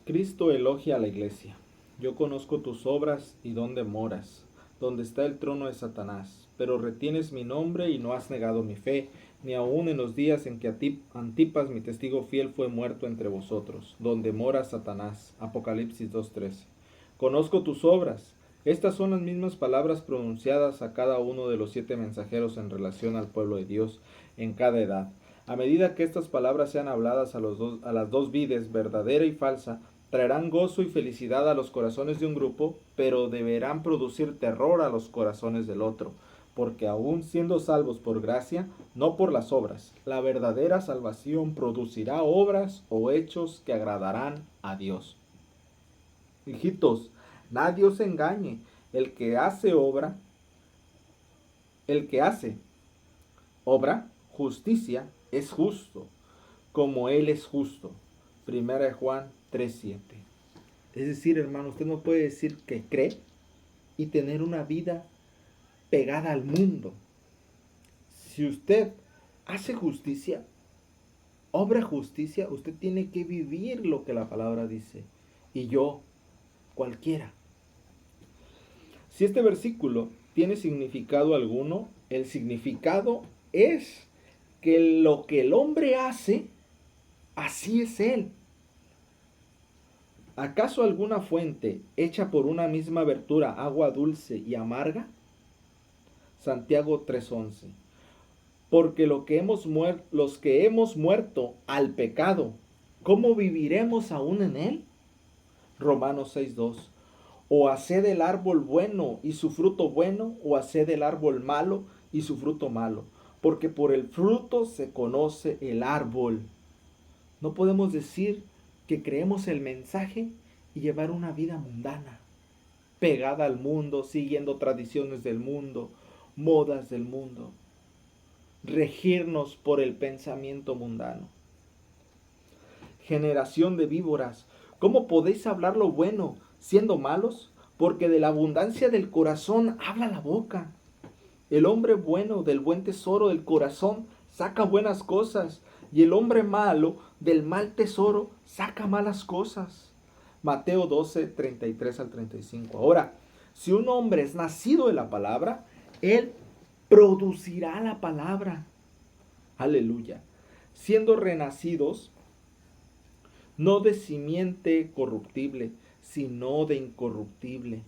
Cristo elogia a la iglesia. Yo conozco tus obras y dónde moras, donde está el trono de Satanás, pero retienes mi nombre y no has negado mi fe, ni aun en los días en que Antipas, mi testigo fiel, fue muerto entre vosotros, donde mora Satanás. Apocalipsis 2:13. Conozco tus obras. Estas son las mismas palabras pronunciadas a cada uno de los 7 mensajeros en relación al pueblo de Dios en cada edad. A medida que estas palabras sean habladas a las dos vides, verdadera y falsa, traerán gozo y felicidad a los corazones de un grupo, pero deberán producir terror a los corazones del otro, porque aun siendo salvos por gracia, no por las obras, la verdadera salvación producirá obras o hechos que agradarán a Dios. Hijitos, nadie os engañe, el que hace obra, el que hace obra, justicia, es justo, como Él es justo. Primera de Juan 3:7. Es decir, hermano, usted no puede decir que cree y tener una vida pegada al mundo. Si usted hace justicia, obra justicia, usted tiene que vivir lo que la palabra dice. Y yo, cualquiera. Si este versículo tiene significado alguno, el significado es que lo que el hombre hace, así es él. ¿Acaso alguna fuente hecha por una misma abertura, agua dulce y amarga? Santiago 3:11. Porque los que hemos muerto al pecado, ¿cómo viviremos aún en él? Romanos 6:2. O haced el árbol bueno y su fruto bueno, o haced el árbol malo y su fruto malo, porque por el fruto se conoce el árbol. No podemos decir que creemos el mensaje y llevar una vida mundana, pegada al mundo, siguiendo tradiciones del mundo, modas del mundo, regirnos por el pensamiento mundano. Generación de víboras, ¿cómo podéis hablar lo bueno siendo malos? Porque de la abundancia del corazón habla la boca. El hombre bueno del buen tesoro del corazón saca buenas cosas, y el hombre malo del mal tesoro saca malas cosas. Mateo 12, 33 al 35. Ahora, si un hombre es nacido de la palabra, él producirá la palabra. Aleluya. Siendo renacidos, no de simiente corruptible, sino de incorruptible,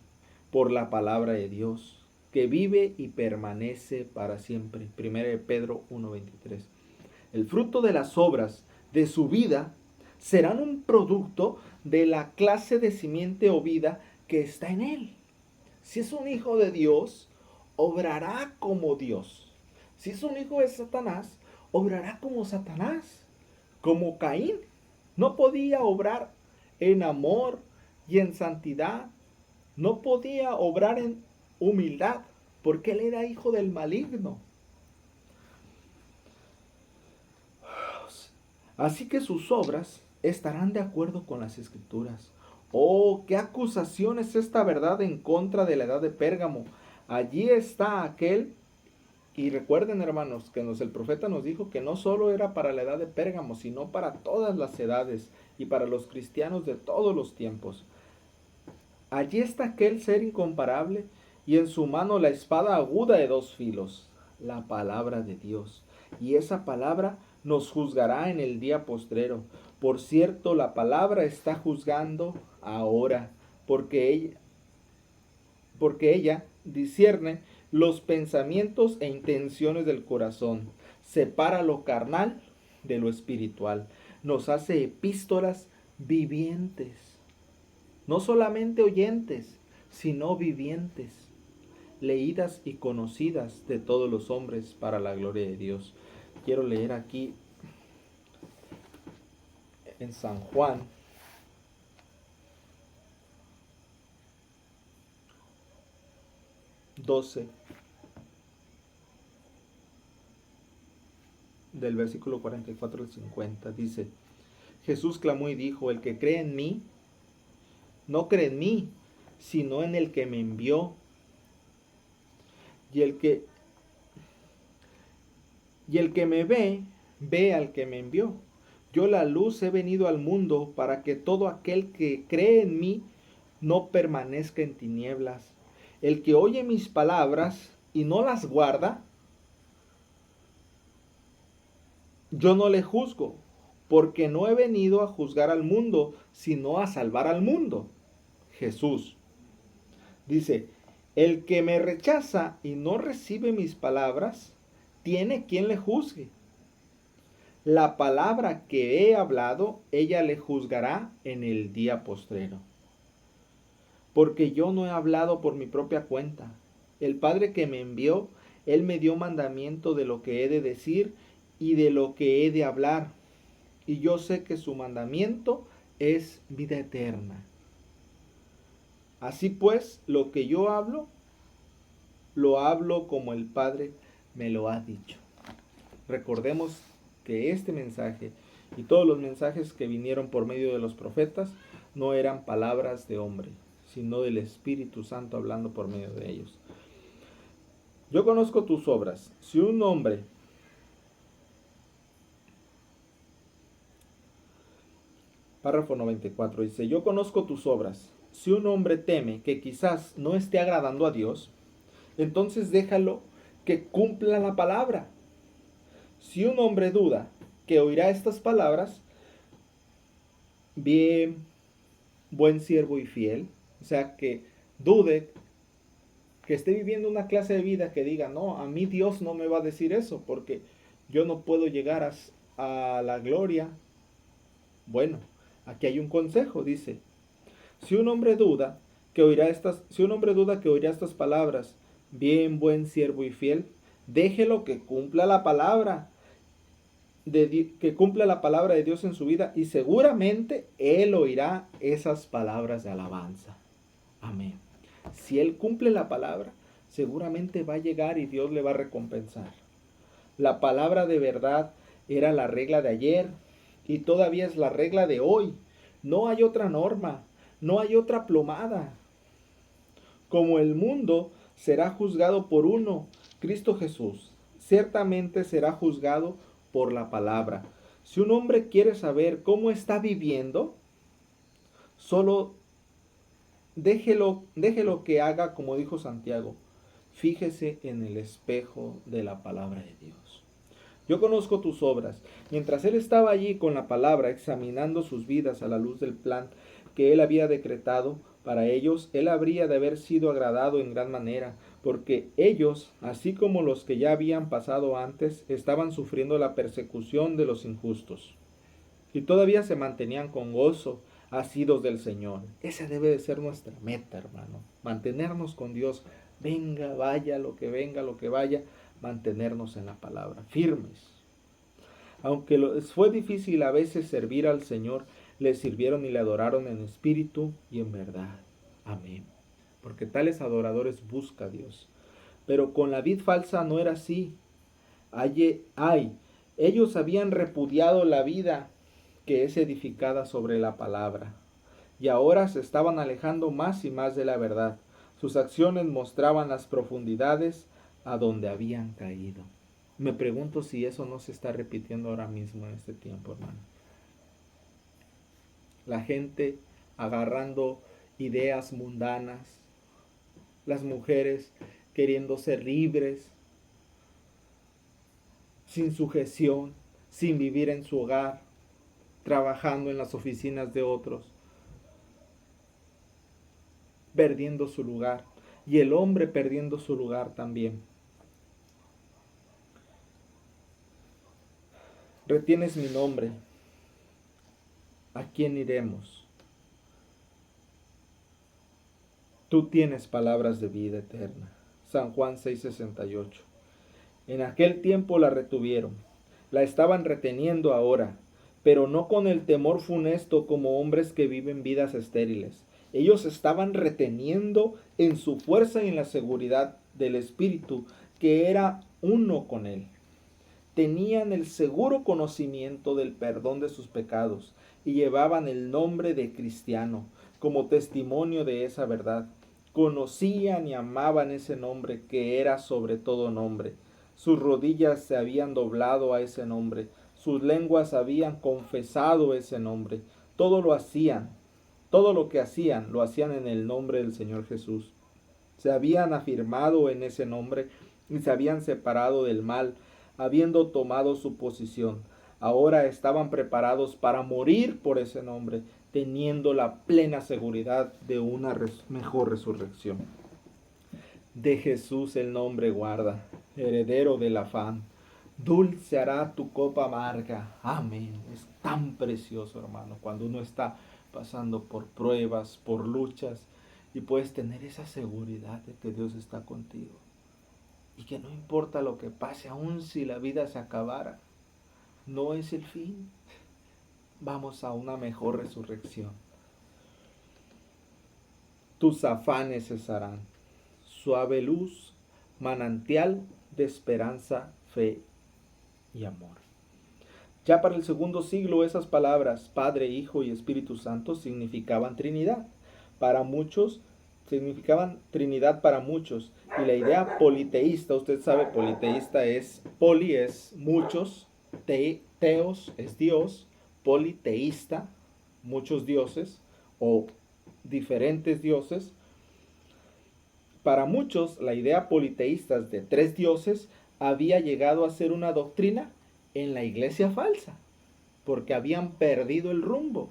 por la palabra de Dios, que vive y permanece para siempre. 1 Pedro 1:23. El fruto de las obras de su vida serán un producto de la clase de simiente o vida que está en él. Si es un hijo de Dios, obrará como Dios. Si es un hijo de Satanás, obrará como Satanás, como Caín. No podía obrar en amor y en santidad. No podía obrar en humildad, porque él era hijo del maligno. Así que sus obras estarán de acuerdo con las escrituras. Oh, qué acusación es esta verdad en contra de la edad de Pérgamo. Allí está aquel, y recuerden, hermanos, que el profeta nos dijo que no solo era para la edad de Pérgamo, sino para todas las edades y para los cristianos de todos los tiempos. Allí está aquel ser incomparable, y en su mano la espada aguda de 2 filos, la palabra de Dios. Y esa palabra nos juzgará en el día postrero. Por cierto, la palabra está juzgando ahora, porque ella discierne los pensamientos e intenciones del corazón, separa lo carnal de lo espiritual, nos hace epístolas vivientes, no solamente oyentes, sino vivientes, leídas y conocidas de todos los hombres para la gloria de Dios. Quiero leer aquí en San Juan 12, del versículo 44 al 50. Dice: Jesús clamó y dijo: el que cree en mí, no cree en mí, sino en el que me envió. Y el que me ve, ve al que me envió. Yo la luz he venido al mundo para que todo aquel que cree en mí no permanezca en tinieblas. El que oye mis palabras y no las guarda, yo no le juzgo, porque no he venido a juzgar al mundo, sino a salvar al mundo. Jesús dice, el que me rechaza y no recibe mis palabras, tiene quien le juzgue. La palabra que he hablado, ella le juzgará en el día postrero. Porque yo no he hablado por mi propia cuenta. El Padre que me envió, Él me dio mandamiento de lo que he de decir y de lo que he de hablar. Y yo sé que su mandamiento es vida eterna. Así pues, lo que yo hablo, lo hablo como el Padre me lo ha dicho. Recordemos que este mensaje y todos los mensajes que vinieron por medio de los profetas no eran palabras de hombre, sino del Espíritu Santo hablando por medio de ellos. Yo conozco tus obras. Si un hombre párrafo 94 dice, yo conozco tus obras. Si un hombre teme que quizás no esté agradando a Dios, entonces déjalo que cumpla la palabra. Si un hombre duda que oirá estas palabras, bien, buen siervo y fiel, o sea, que dude, que esté viviendo una clase de vida que diga, no, a mí Dios no me va a decir eso, porque yo no puedo llegar a la gloria. Bueno, aquí hay un consejo, dice, si un hombre duda que oirá estas palabras, bien, buen siervo y fiel, déjelo que cumpla la palabra de Dios en su vida y seguramente él oirá esas palabras de alabanza. Amén. Si él cumple la palabra, seguramente va a llegar y Dios le va a recompensar. La palabra de verdad era la regla de ayer y todavía es la regla de hoy. No hay otra norma, no hay otra plomada. Como el mundo será juzgado por uno, Cristo Jesús, ciertamente será juzgado por la palabra. Si un hombre quiere saber cómo está viviendo, solo déjelo que haga como dijo Santiago. Fíjese en el espejo de la palabra de Dios. Yo conozco tus obras. Mientras él estaba allí con la palabra, examinando sus vidas a la luz del plan que él había decretado para ellos, él habría de haber sido agradado en gran manera, porque ellos, así como los que ya habían pasado antes, estaban sufriendo la persecución de los injustos. Y todavía se mantenían con gozo, asidos del Señor. Esa debe de ser nuestra meta, hermano. Mantenernos con Dios. Venga, lo que vaya, mantenernos en la palabra, firmes. Aunque les fue difícil a veces servir al Señor, le sirvieron y le adoraron en espíritu y en verdad. Amén. Porque tales adoradores busca a Dios. Pero con la vid falsa no era así. Ellos habían repudiado la vida que es edificada sobre la palabra, y ahora se estaban alejando más y más de la verdad. Sus acciones mostraban las profundidades a donde habían caído. Me pregunto si eso no se está repitiendo ahora mismo en este tiempo, hermano. La gente agarrando ideas mundanas, las mujeres queriendo ser libres, sin sujeción, sin vivir en su hogar, trabajando en las oficinas de otros, perdiendo su lugar, y el hombre perdiendo su lugar también. Retienes mi nombre, ¿a quién iremos? Tú tienes palabras de vida eterna. San Juan 6:68. En aquel tiempo la retuvieron, la estaban reteniendo ahora, pero no con el temor funesto como hombres que viven vidas estériles. Ellos estaban reteniendo en su fuerza y en la seguridad del Espíritu, que era uno con él. Tenían el seguro conocimiento del perdón de sus pecados y llevaban el nombre de cristiano como testimonio de esa verdad. Conocían y amaban ese nombre que era sobre todo nombre. Sus rodillas se habían doblado a ese nombre. sus lenguas habían confesado ese nombre. Todo lo hacían, todo lo que hacían, lo hacían en el nombre del Señor Jesús. Se habían afirmado en ese nombre y se habían separado del mal, habiendo tomado su posición. Ahora estaban preparados para morir por ese nombre, teniendo la plena seguridad de una mejor resurrección. De Jesús el nombre guarda, heredero del afán. Dulce hará tu copa amarga. Amén. Es tan precioso, hermano, cuando uno está pasando por pruebas, por luchas, y puedes tener esa seguridad de que Dios está contigo. Y que no importa lo que pase, aun si la vida se acabara, no es el fin. Vamos a una mejor resurrección. Tus afanes cesarán. Suave luz, manantial de esperanza, fe y amor. Ya para el segundo siglo esas palabras, Padre, Hijo y Espíritu Santo, significaban Trinidad. Para muchos, significaban Trinidad para muchos. Y la idea politeísta, usted sabe, politeísta es, poli es muchos, teos es Dios, politeísta, muchos dioses o diferentes dioses. Para muchos, la idea politeísta de tres dioses había llegado a ser una doctrina en la iglesia falsa, porque habían perdido el rumbo.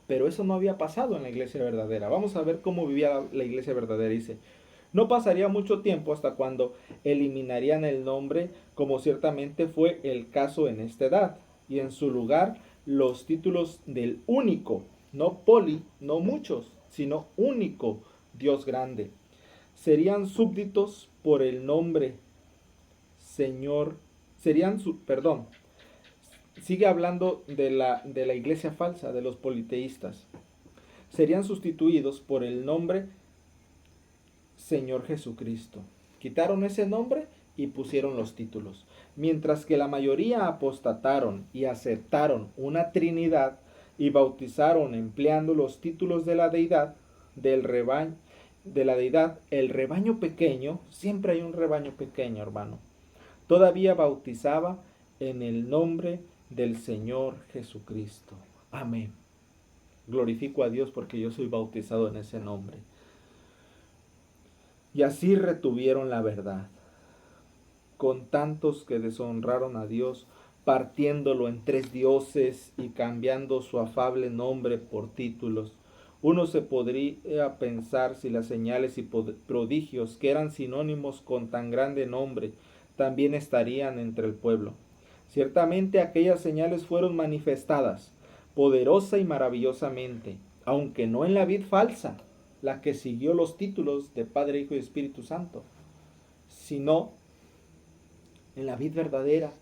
Pero eso no había pasado en la iglesia verdadera. Vamos a ver cómo vivía la iglesia verdadera. Dice, no pasaría mucho tiempo hasta cuando eliminarían el nombre, como ciertamente fue el caso en esta edad, y en su lugar los títulos del único, no poli, no muchos, sino único Dios grande. Serían súbditos por el nombre Señor, sigue hablando de la iglesia falsa, de los politeístas. Serían sustituidos por el nombre Señor Jesucristo. Quitaron ese nombre y pusieron los títulos. Mientras que la mayoría apostataron y aceptaron una Trinidad y bautizaron empleando los títulos de la deidad, el rebaño pequeño, siempre hay un rebaño pequeño, hermano, todavía bautizaba en el nombre del Señor Jesucristo. Amén. Glorifico a Dios porque yo soy bautizado en ese nombre. Y así retuvieron la verdad, con tantos que deshonraron a Dios, partiéndolo en tres dioses y cambiando su afable nombre por títulos. Uno se podría pensar si las señales y prodigios, que eran sinónimos con tan grande nombre, también estarían entre el pueblo. Ciertamente aquellas señales fueron manifestadas poderosa y maravillosamente, aunque no en la vid falsa, la que siguió los títulos de Padre, Hijo y Espíritu Santo, sino en la vid verdadera.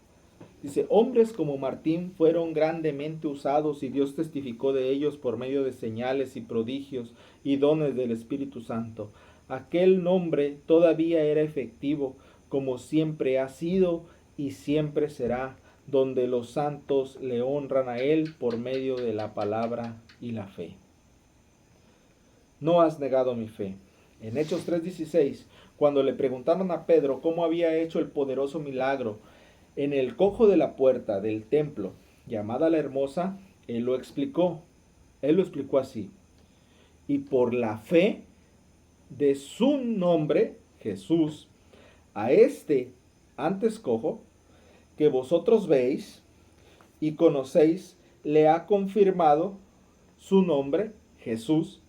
Dice, hombres como Martín fueron grandemente usados y Dios testificó de ellos por medio de señales y prodigios y dones del Espíritu Santo. Aquel nombre todavía era efectivo, como siempre ha sido y siempre será, donde los santos le honran a Él por medio de la palabra y la fe. No has negado mi fe. En Hechos 3:16, cuando le preguntaron a Pedro cómo había hecho el poderoso milagro en el cojo de la puerta del templo, llamada la Hermosa, él lo explicó. Él lo explicó así. Y por la fe de su nombre, Jesús, a este antes cojo, que vosotros veis y conocéis, le ha confirmado su nombre, Jesús,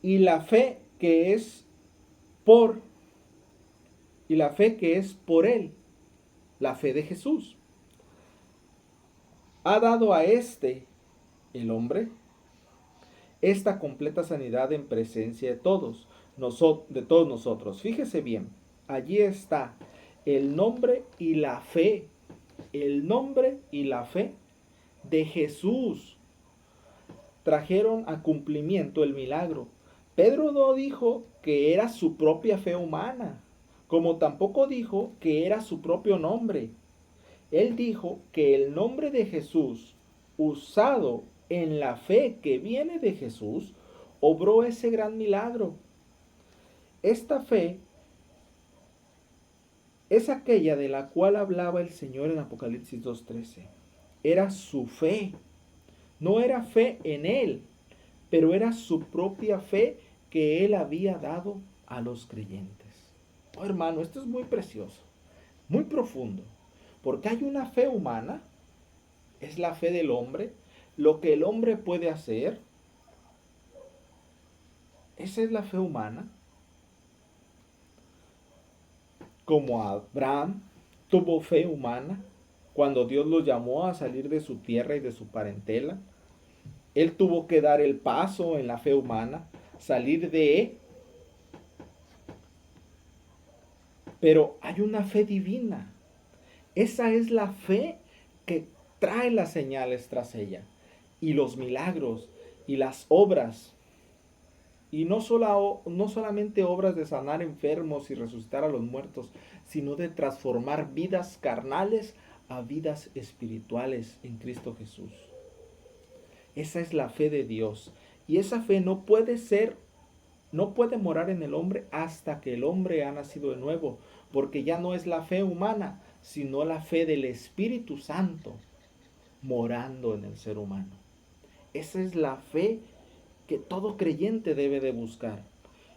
y la fe que es por él, la fe de Jesús, ha dado a el hombre, esta completa sanidad en presencia de todos nosotros. Fíjese bien, allí está el nombre y la fe de Jesús. Trajeron a cumplimiento el milagro. Pedro no dijo que era su propia fe humana, como tampoco dijo que era su propio nombre. Él dijo que el nombre de Jesús, usado en la fe que viene de Jesús, obró ese gran milagro. Esta fe es aquella de la cual hablaba el Señor en Apocalipsis 2:13. Era su fe. No era fe en Él, pero era su propia fe que Él había dado a los creyentes. Oh, hermano, esto es muy precioso, muy profundo, porque hay una fe humana, es la fe del hombre, lo que el hombre puede hacer, esa es la fe humana. Como Abraham tuvo fe humana cuando Dios lo llamó a salir de su tierra y de su parentela. Él tuvo que dar el paso en la fe humana, salir de. Pero hay una fe divina. Esa es la fe que trae las señales tras ella. Y los milagros y las obras. Y no solamente obras de sanar enfermos y resucitar a los muertos, sino de transformar vidas carnales a vidas espirituales en Cristo Jesús. Esa es la fe de Dios. Y esa fe no puede morar en el hombre hasta que el hombre ha nacido de nuevo, porque ya no es la fe humana, sino la fe del Espíritu Santo morando en el ser humano. Esa es la fe que todo creyente debe de buscar.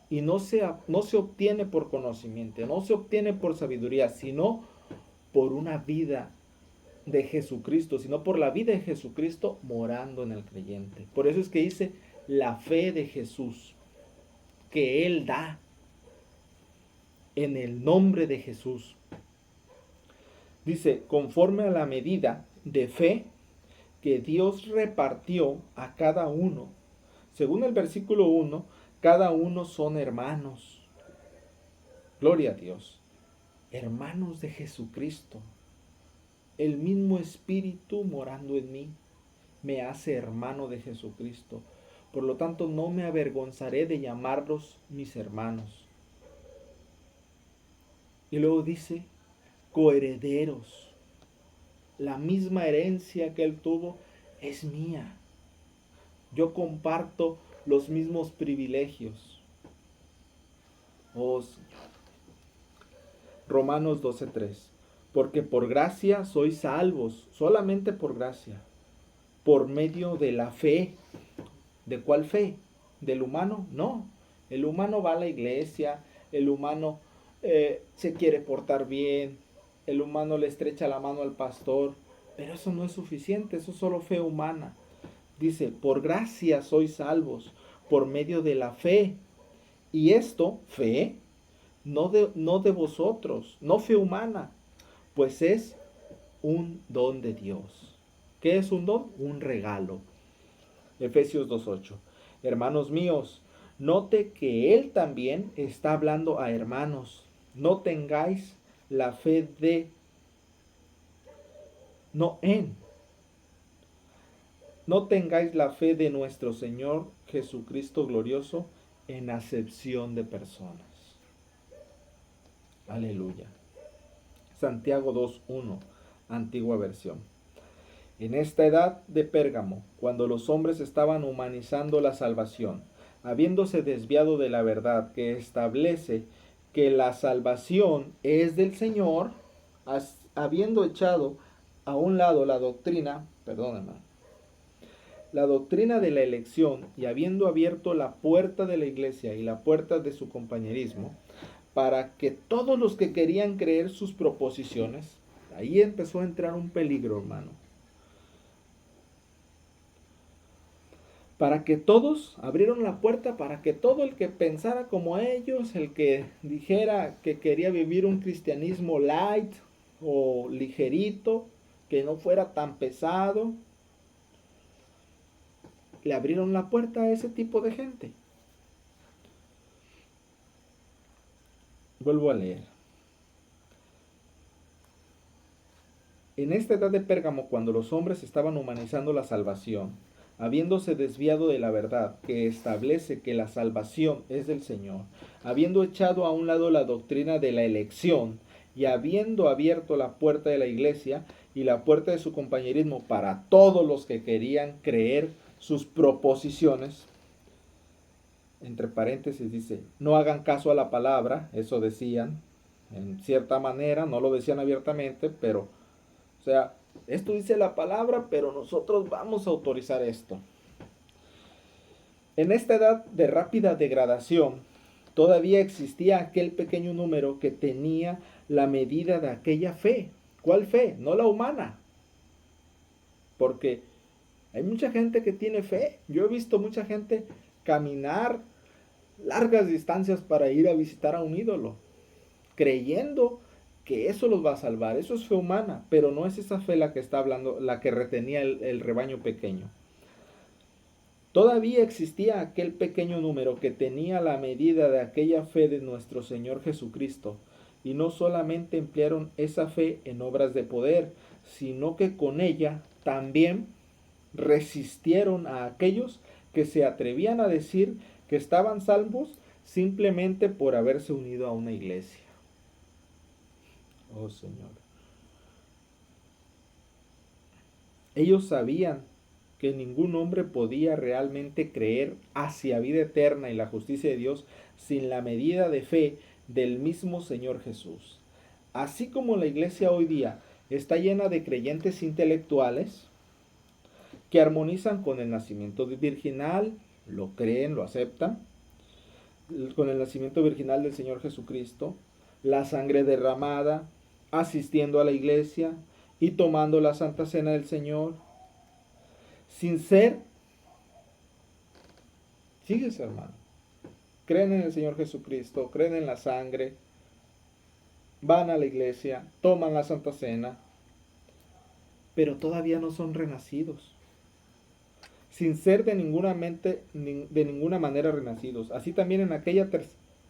Y no se obtiene por conocimiento, no se obtiene por sabiduría, sino por una vida de Jesucristo, sino por la vida de Jesucristo morando en el creyente. Por eso es que dice la fe de Jesús, que Él da en el nombre de Jesús. Dice, conforme a la medida de fe que Dios repartió a cada uno. Según el versículo 1, cada uno son hermanos. Gloria a Dios. Hermanos de Jesucristo. El mismo Espíritu morando en mí me hace hermano de Jesucristo. Por lo tanto, no me avergonzaré de llamarlos mis hermanos. Y luego dice, coherederos. La misma herencia que Él tuvo es mía. Yo comparto los mismos privilegios. Oh Señor. Romanos 12:3. Porque por gracia sois salvos, solamente por gracia, por medio de la fe. ¿De cuál fe? ¿Del humano? No. El humano va a la iglesia, el humano se quiere portar bien, el humano le estrecha la mano al pastor, pero eso no es suficiente, eso es solo fe humana. Dice, por gracia sois salvos, por medio de la fe. Y esto, fe, no de vosotros, no fe humana, pues es un don de Dios. ¿Qué es un don? Un regalo. Efesios 2:8. Hermanos míos, note que Él también está hablando a hermanos. No tengáis la fe de... No en. No tengáis la fe de nuestro Señor Jesucristo glorioso en acepción de personas. Aleluya. Santiago 2:1, antigua versión. En esta edad de Pérgamo, cuando los hombres estaban humanizando la salvación, habiéndose desviado de la verdad que establece que la salvación es del Señor, habiendo echado a un lado la doctrina de la elección y habiendo abierto la puerta de la iglesia y la puerta de su compañerismo, para que todos los que querían creer sus proposiciones, ahí empezó a entrar un peligro, hermano. Para que todos abrieron la puerta, para que todo el que pensara como ellos, el que dijera que quería vivir un cristianismo light o ligerito, que no fuera tan pesado, le abrieron la puerta a ese tipo de gente. Vuelvo a leer. En esta edad de Pérgamo, cuando los hombres estaban humanizando la salvación, habiéndose desviado de la verdad que establece que la salvación es del Señor, habiendo echado a un lado la doctrina de la elección y habiendo abierto la puerta de la iglesia y la puerta de su compañerismo para todos los que querían creer sus proposiciones, entre paréntesis dice, no hagan caso a la palabra, eso decían, en cierta manera, no lo decían abiertamente, pero, o sea, esto dice la palabra, pero nosotros vamos a autorizar esto. En esta edad de rápida degradación, todavía existía aquel pequeño número que tenía la medida de aquella fe. ¿Cuál fe? No la humana. Porque hay mucha gente que tiene fe. Yo he visto mucha gente caminar largas distancias para ir a visitar a un ídolo, creyendo que eso los va a salvar. Eso es fe humana, pero no es esa fe la que está hablando, la que retenía el rebaño pequeño. Todavía existía aquel pequeño número que tenía la medida de aquella fe de nuestro Señor Jesucristo, y no solamente emplearon esa fe en obras de poder, sino que con ella también resistieron a aquellos que se atrevían a decir que estaban salvos simplemente por haberse unido a una iglesia. Oh Señor. Ellos sabían que ningún hombre podía realmente creer hacia vida eterna y la justicia de Dios sin la medida de fe del mismo Señor Jesús. Así como la iglesia hoy día está llena de creyentes intelectuales que armonizan con el nacimiento virginal, lo creen, lo aceptan, con el nacimiento virginal del Señor Jesucristo, la sangre derramada, asistiendo a la iglesia y tomando la Santa Cena del Señor, sin ser, fíjese hermano, creen en el Señor Jesucristo, creen en la sangre, van a la iglesia, toman la Santa Cena, pero todavía no son renacidos, sin ser de ninguna manera renacidos. Así también en aquella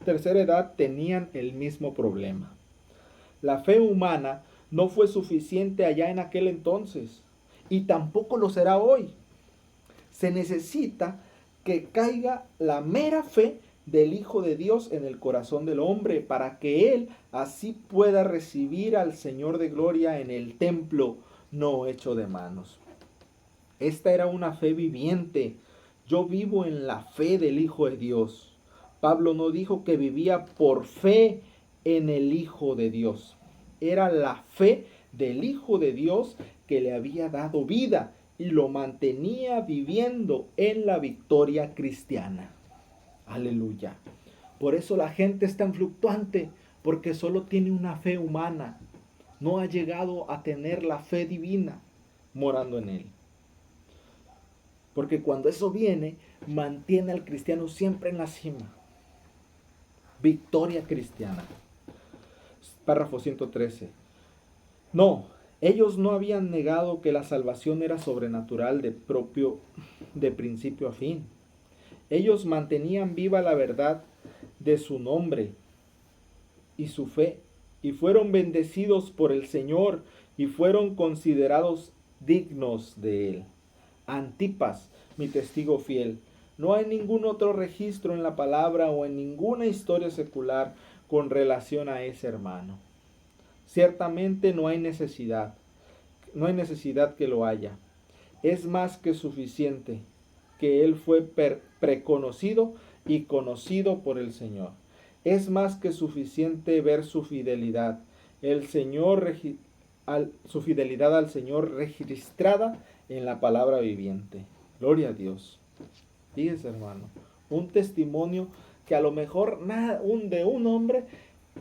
tercera edad tenían el mismo problema. La fe humana no fue suficiente allá en aquel entonces y tampoco lo será hoy. Se necesita que caiga la mera fe del Hijo de Dios en el corazón del hombre para que él así pueda recibir al Señor de gloria en el templo no hecho de manos. Esta era una fe viviente. Yo vivo en la fe del Hijo de Dios. Pablo no dijo que vivía por fe en el Hijo de Dios. Era la fe del Hijo de Dios que le había dado vida y lo mantenía viviendo en la victoria cristiana. Aleluya. Por eso la gente es tan fluctuante, porque solo tiene una fe humana. No ha llegado a tener la fe divina morando en él. Porque cuando eso viene, mantiene al cristiano siempre en la cima. Victoria cristiana. Párrafo 113. No, ellos no habían negado que la salvación era sobrenatural de principio a fin. Ellos mantenían viva la verdad de su nombre y su fe, y fueron bendecidos por el Señor y fueron considerados dignos de él. Antipas, mi testigo fiel, no hay ningún otro registro en la palabra o en ninguna historia secular con relación a ese hermano. Ciertamente no hay necesidad que lo haya. Es más que suficiente que él fue preconocido y conocido por el Señor. Es más que suficiente ver su fidelidad. Su fidelidad al Señor registrada en la palabra viviente. Gloria a Dios. Fíjese, hermano, un testimonio que a lo mejor de un hombre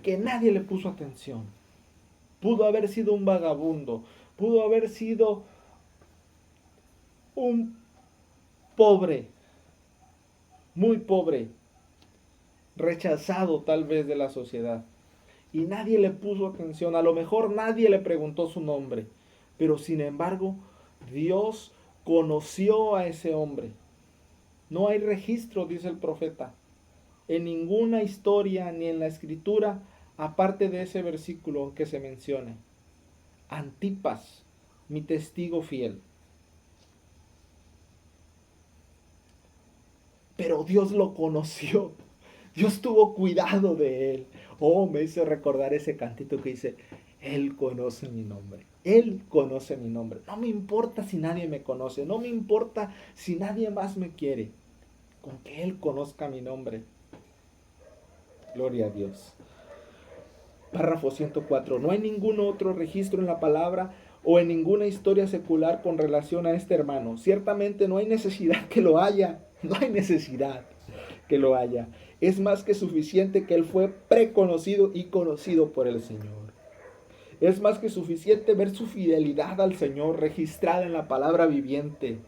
que nadie le puso atención. Pudo haber sido un vagabundo, pudo haber sido un pobre, muy pobre, rechazado tal vez de la sociedad. Y nadie le puso atención, a lo mejor nadie le preguntó su nombre, pero sin embargo Dios conoció a ese hombre. No hay registro, dice el profeta, en ninguna historia ni en la escritura, aparte de ese versículo que se mencione. Antipas, mi testigo fiel. Pero Dios lo conoció. Dios tuvo cuidado de él. Oh, me hizo recordar ese cantito que dice, Él conoce mi nombre. Él conoce mi nombre. No me importa si nadie me conoce. No me importa si nadie más me quiere. Con que Él conozca mi nombre. Gloria a Dios. Párrafo 104. No hay ningún otro registro en la palabra o en ninguna historia secular con relación a este hermano. Ciertamente no hay necesidad que lo haya. No hay necesidad que lo haya. Es más que suficiente que él fue preconocido y conocido por el Señor. Es más que suficiente ver su fidelidad al Señor registrada en la palabra viviente.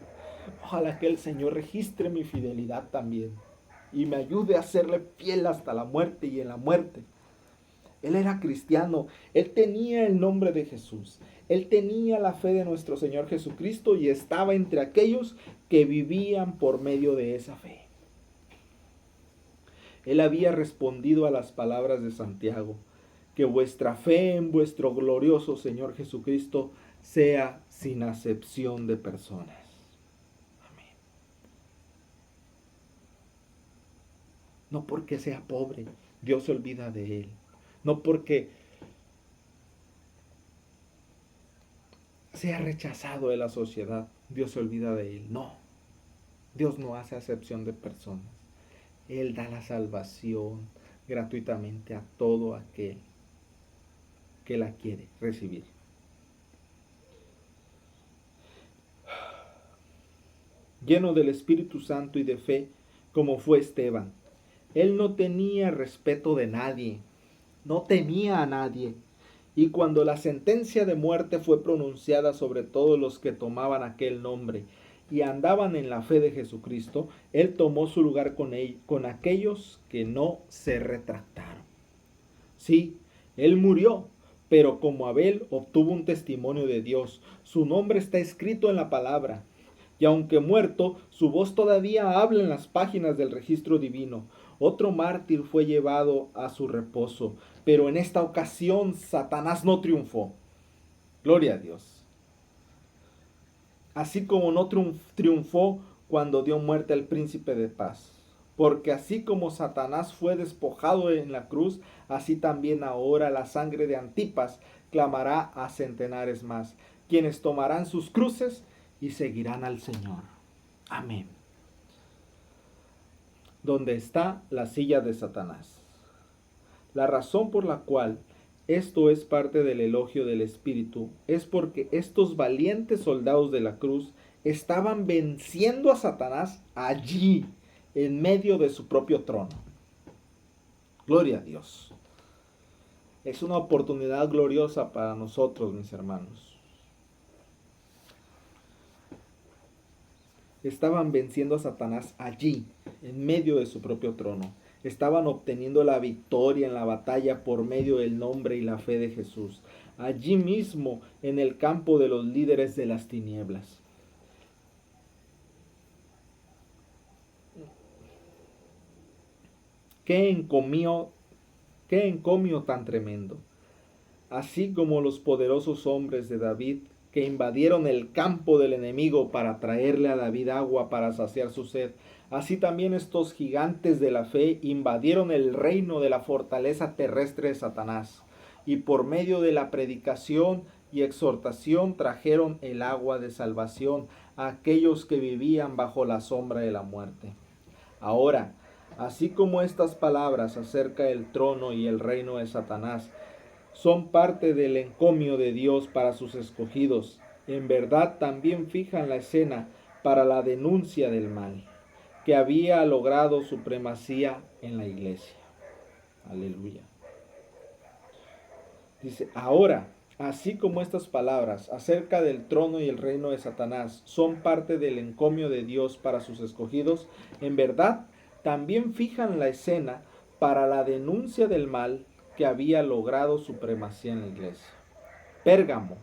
Ojalá que el Señor registre mi fidelidad también y me ayude a serle fiel hasta la muerte y en la muerte. Él era cristiano, él tenía el nombre de Jesús, él tenía la fe de nuestro Señor Jesucristo y estaba entre aquellos que vivían por medio de esa fe. Él había respondido a las palabras de Santiago: que vuestra fe en vuestro glorioso Señor Jesucristo sea sin acepción de personas. Amén. No porque sea pobre, Dios se olvida de él. No porque sea rechazado de la sociedad, Dios se olvida de él. No, Dios no hace acepción de personas. Él da la salvación gratuitamente a todo aquel que la quiere recibir. Lleno del Espíritu Santo y de fe, como fue Esteban. Él no tenía respeto de nadie, no temía a nadie. Y cuando la sentencia de muerte fue pronunciada sobre todos los que tomaban aquel nombre y andaban en la fe de Jesucristo, él tomó su lugar con aquellos que no se retractaron. Sí, él murió, pero como Abel obtuvo un testimonio de Dios, su nombre está escrito en la palabra. Y aunque muerto, su voz todavía habla en las páginas del registro divino. Otro mártir fue llevado a su reposo, pero en esta ocasión Satanás no triunfó. Gloria a Dios. Así como no triunfó cuando dio muerte al príncipe de paz. Porque así como Satanás fue despojado en la cruz, así también ahora la sangre de Antipas clamará a centenares más, quienes tomarán sus cruces y seguirán al Señor. Amén. Donde está la silla de Satanás. La razón por la cual esto es parte del elogio del Espíritu es porque estos valientes soldados de la cruz estaban venciendo a Satanás allí, en medio de su propio trono. Gloria a Dios. Es una oportunidad gloriosa para nosotros, mis hermanos. Estaban venciendo a Satanás allí, en medio de su propio trono. Estaban obteniendo la victoria en la batalla por medio del nombre y la fe de Jesús. Allí mismo, en el campo de los líderes de las tinieblas. Qué encomio tan tremendo. Así como los poderosos hombres de David que invadieron el campo del enemigo para traerle a David agua para saciar su sed, así también estos gigantes de la fe invadieron el reino de la fortaleza terrestre de Satanás, y por medio de la predicación y exhortación trajeron el agua de salvación a aquellos que vivían bajo la sombra de la muerte. Ahora, así como estas palabras acerca del trono y el reino de Satanás son parte del encomio de Dios para sus escogidos, en verdad también fijan la escena para la denuncia del mal, que había logrado supremacía en la iglesia. Aleluya. Dice, ahora, así como estas palabras acerca del trono y el reino de Satanás son parte del encomio de Dios para sus escogidos, en verdad también fijan la escena para la denuncia del mal que había logrado supremacía en la iglesia. Pérgamo,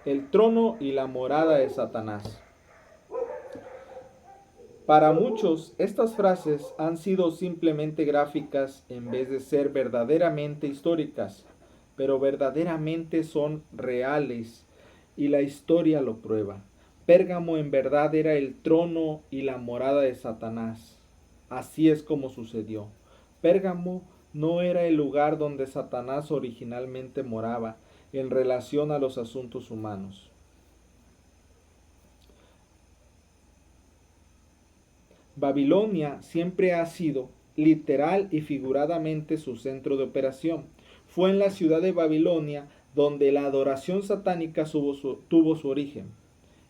el trono y la morada de Satanás. Para muchos, estas frases han sido simplemente gráficas en vez de ser verdaderamente históricas, pero verdaderamente son reales y la historia lo prueba. Pérgamo en verdad era el trono y la morada de Satanás. Así es como sucedió. Pérgamo no era el lugar donde Satanás originalmente moraba en relación a los asuntos humanos. Babilonia siempre ha sido literal y figuradamente su centro de operación. fue en la ciudad de Babilonia donde la adoración satánica tuvo su origen.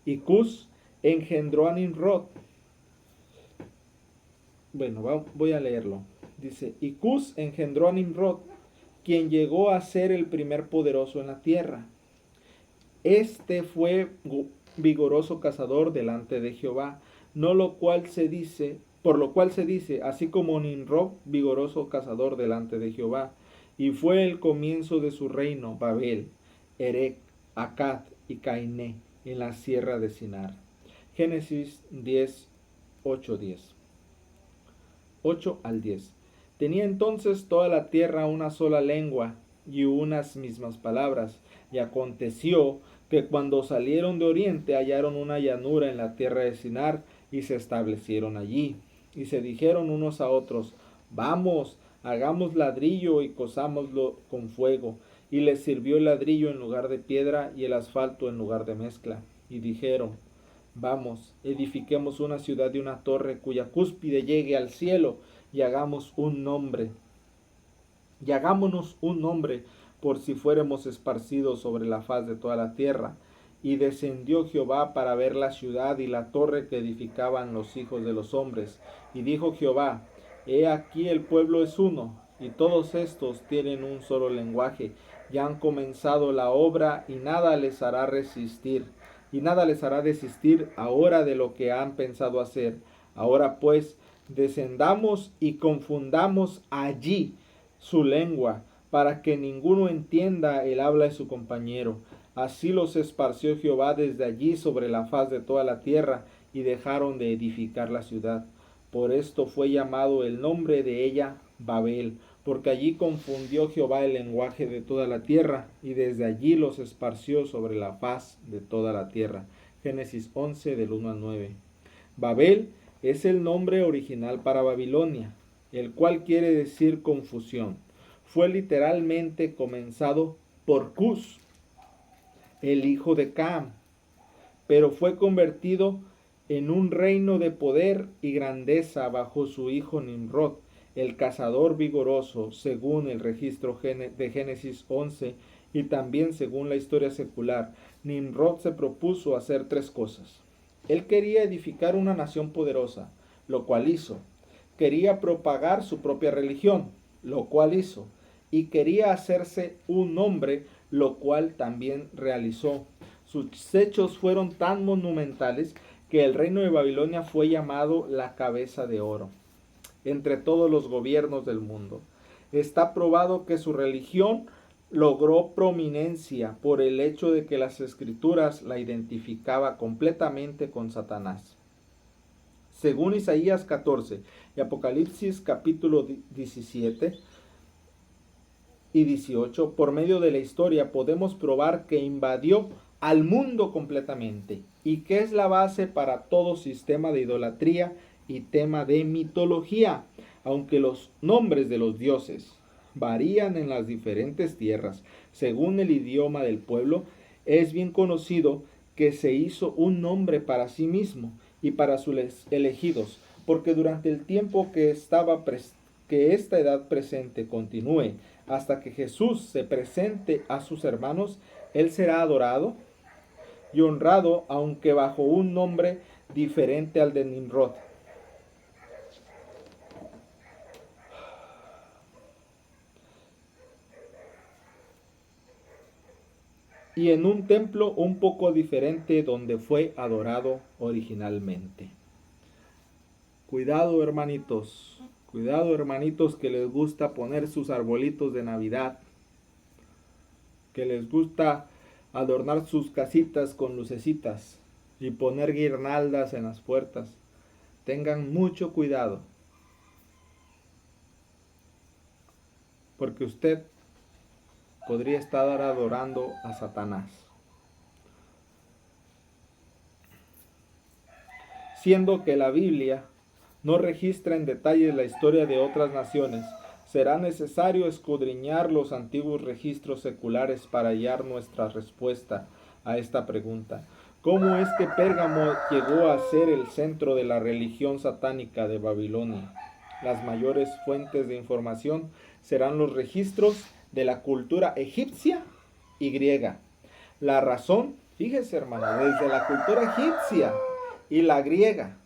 Y Cus engendró a Nimrod. Bueno, voy a leerlo. Dice, y Cus engendró a Nimrod, quien llegó a ser el primer poderoso en la tierra. Este fue vigoroso cazador delante de Jehová, por lo cual se dice, así como Nimrod, vigoroso cazador delante de Jehová. Y fue el comienzo de su reino, Babel, Erec, Akkad y Cainé, en la sierra de Sinar. Génesis 10, 8 al 10. Tenía entonces toda la tierra una sola lengua y unas mismas palabras. Y aconteció que cuando salieron de oriente hallaron una llanura en la tierra de Sinar y se establecieron allí. Y se dijeron unos a otros, vamos, hagamos ladrillo y cozámoslo con fuego. Y les sirvió el ladrillo en lugar de piedra y el asfalto en lugar de mezcla. Y dijeron, vamos, edifiquemos una ciudad y una torre cuya cúspide llegue al cielo y hagámonos un nombre, por si fuéramos esparcidos sobre la faz de toda la tierra. Y descendió Jehová para ver la ciudad y la torre que edificaban los hijos de los hombres. Y dijo Jehová, he aquí el pueblo es uno, y todos estos tienen un solo lenguaje, y han comenzado la obra, y nada les hará desistir ahora de lo que han pensado hacer. Ahora pues, descendamos y confundamos allí su lengua, para que ninguno entienda el habla de su compañero. Así los esparció Jehová desde allí sobre la faz de toda la tierra, y dejaron de edificar la ciudad. Por esto fue llamado el nombre de ella Babel, porque allí confundió Jehová el lenguaje de toda la tierra, y desde allí los esparció sobre la faz de toda la tierra. Génesis 11, del 1 al 9. Babel es el nombre original para Babilonia, el cual quiere decir confusión. Fue literalmente comenzado por Cus, el hijo de Cam, pero fue convertido en un reino de poder y grandeza bajo su hijo Nimrod, el cazador vigoroso, según el registro de Génesis 11 y también según la historia secular. Nimrod se propuso hacer 3 cosas. Él quería edificar una nación poderosa, lo cual hizo. Quería propagar su propia religión, lo cual hizo. Y quería hacerse un nombre, lo cual también realizó. Sus hechos fueron tan monumentales que el reino de Babilonia fue llamado la cabeza de oro entre todos los gobiernos del mundo. Está probado que su religión logró prominencia por el hecho de que las escrituras la identificaba completamente con Satanás. Según Isaías 14 y Apocalipsis capítulo 17 y 18, por medio de la historia podemos probar que invadió al mundo completamente y que es la base para todo sistema de idolatría y tema de mitología. Aunque los nombres de los dioses varían en las diferentes tierras según el idioma del pueblo, es bien conocido que se hizo un nombre para sí mismo y para sus elegidos, porque durante el tiempo que esta edad presente continúe hasta que Jesús se presente a sus hermanos, él será adorado y honrado, aunque bajo un nombre diferente al de Nimrod. Y en un templo un poco diferente donde fue adorado originalmente. Cuidado, hermanitos que les gusta poner sus arbolitos de Navidad, que les gusta adornar sus casitas con lucecitas y poner guirnaldas en las puertas. Tengan mucho cuidado, porque usted podría estar adorando a Satanás. Siendo que la Biblia no registra en detalle la historia de otras naciones, será necesario escudriñar los antiguos registros seculares para hallar nuestra respuesta a esta pregunta. ¿Cómo es que Pérgamo llegó a ser el centro de la religión satánica de Babilonia? Las mayores fuentes de información serán los registros de la cultura egipcia y griega. La razón, fíjese hermano, desde la cultura egipcia y la griega.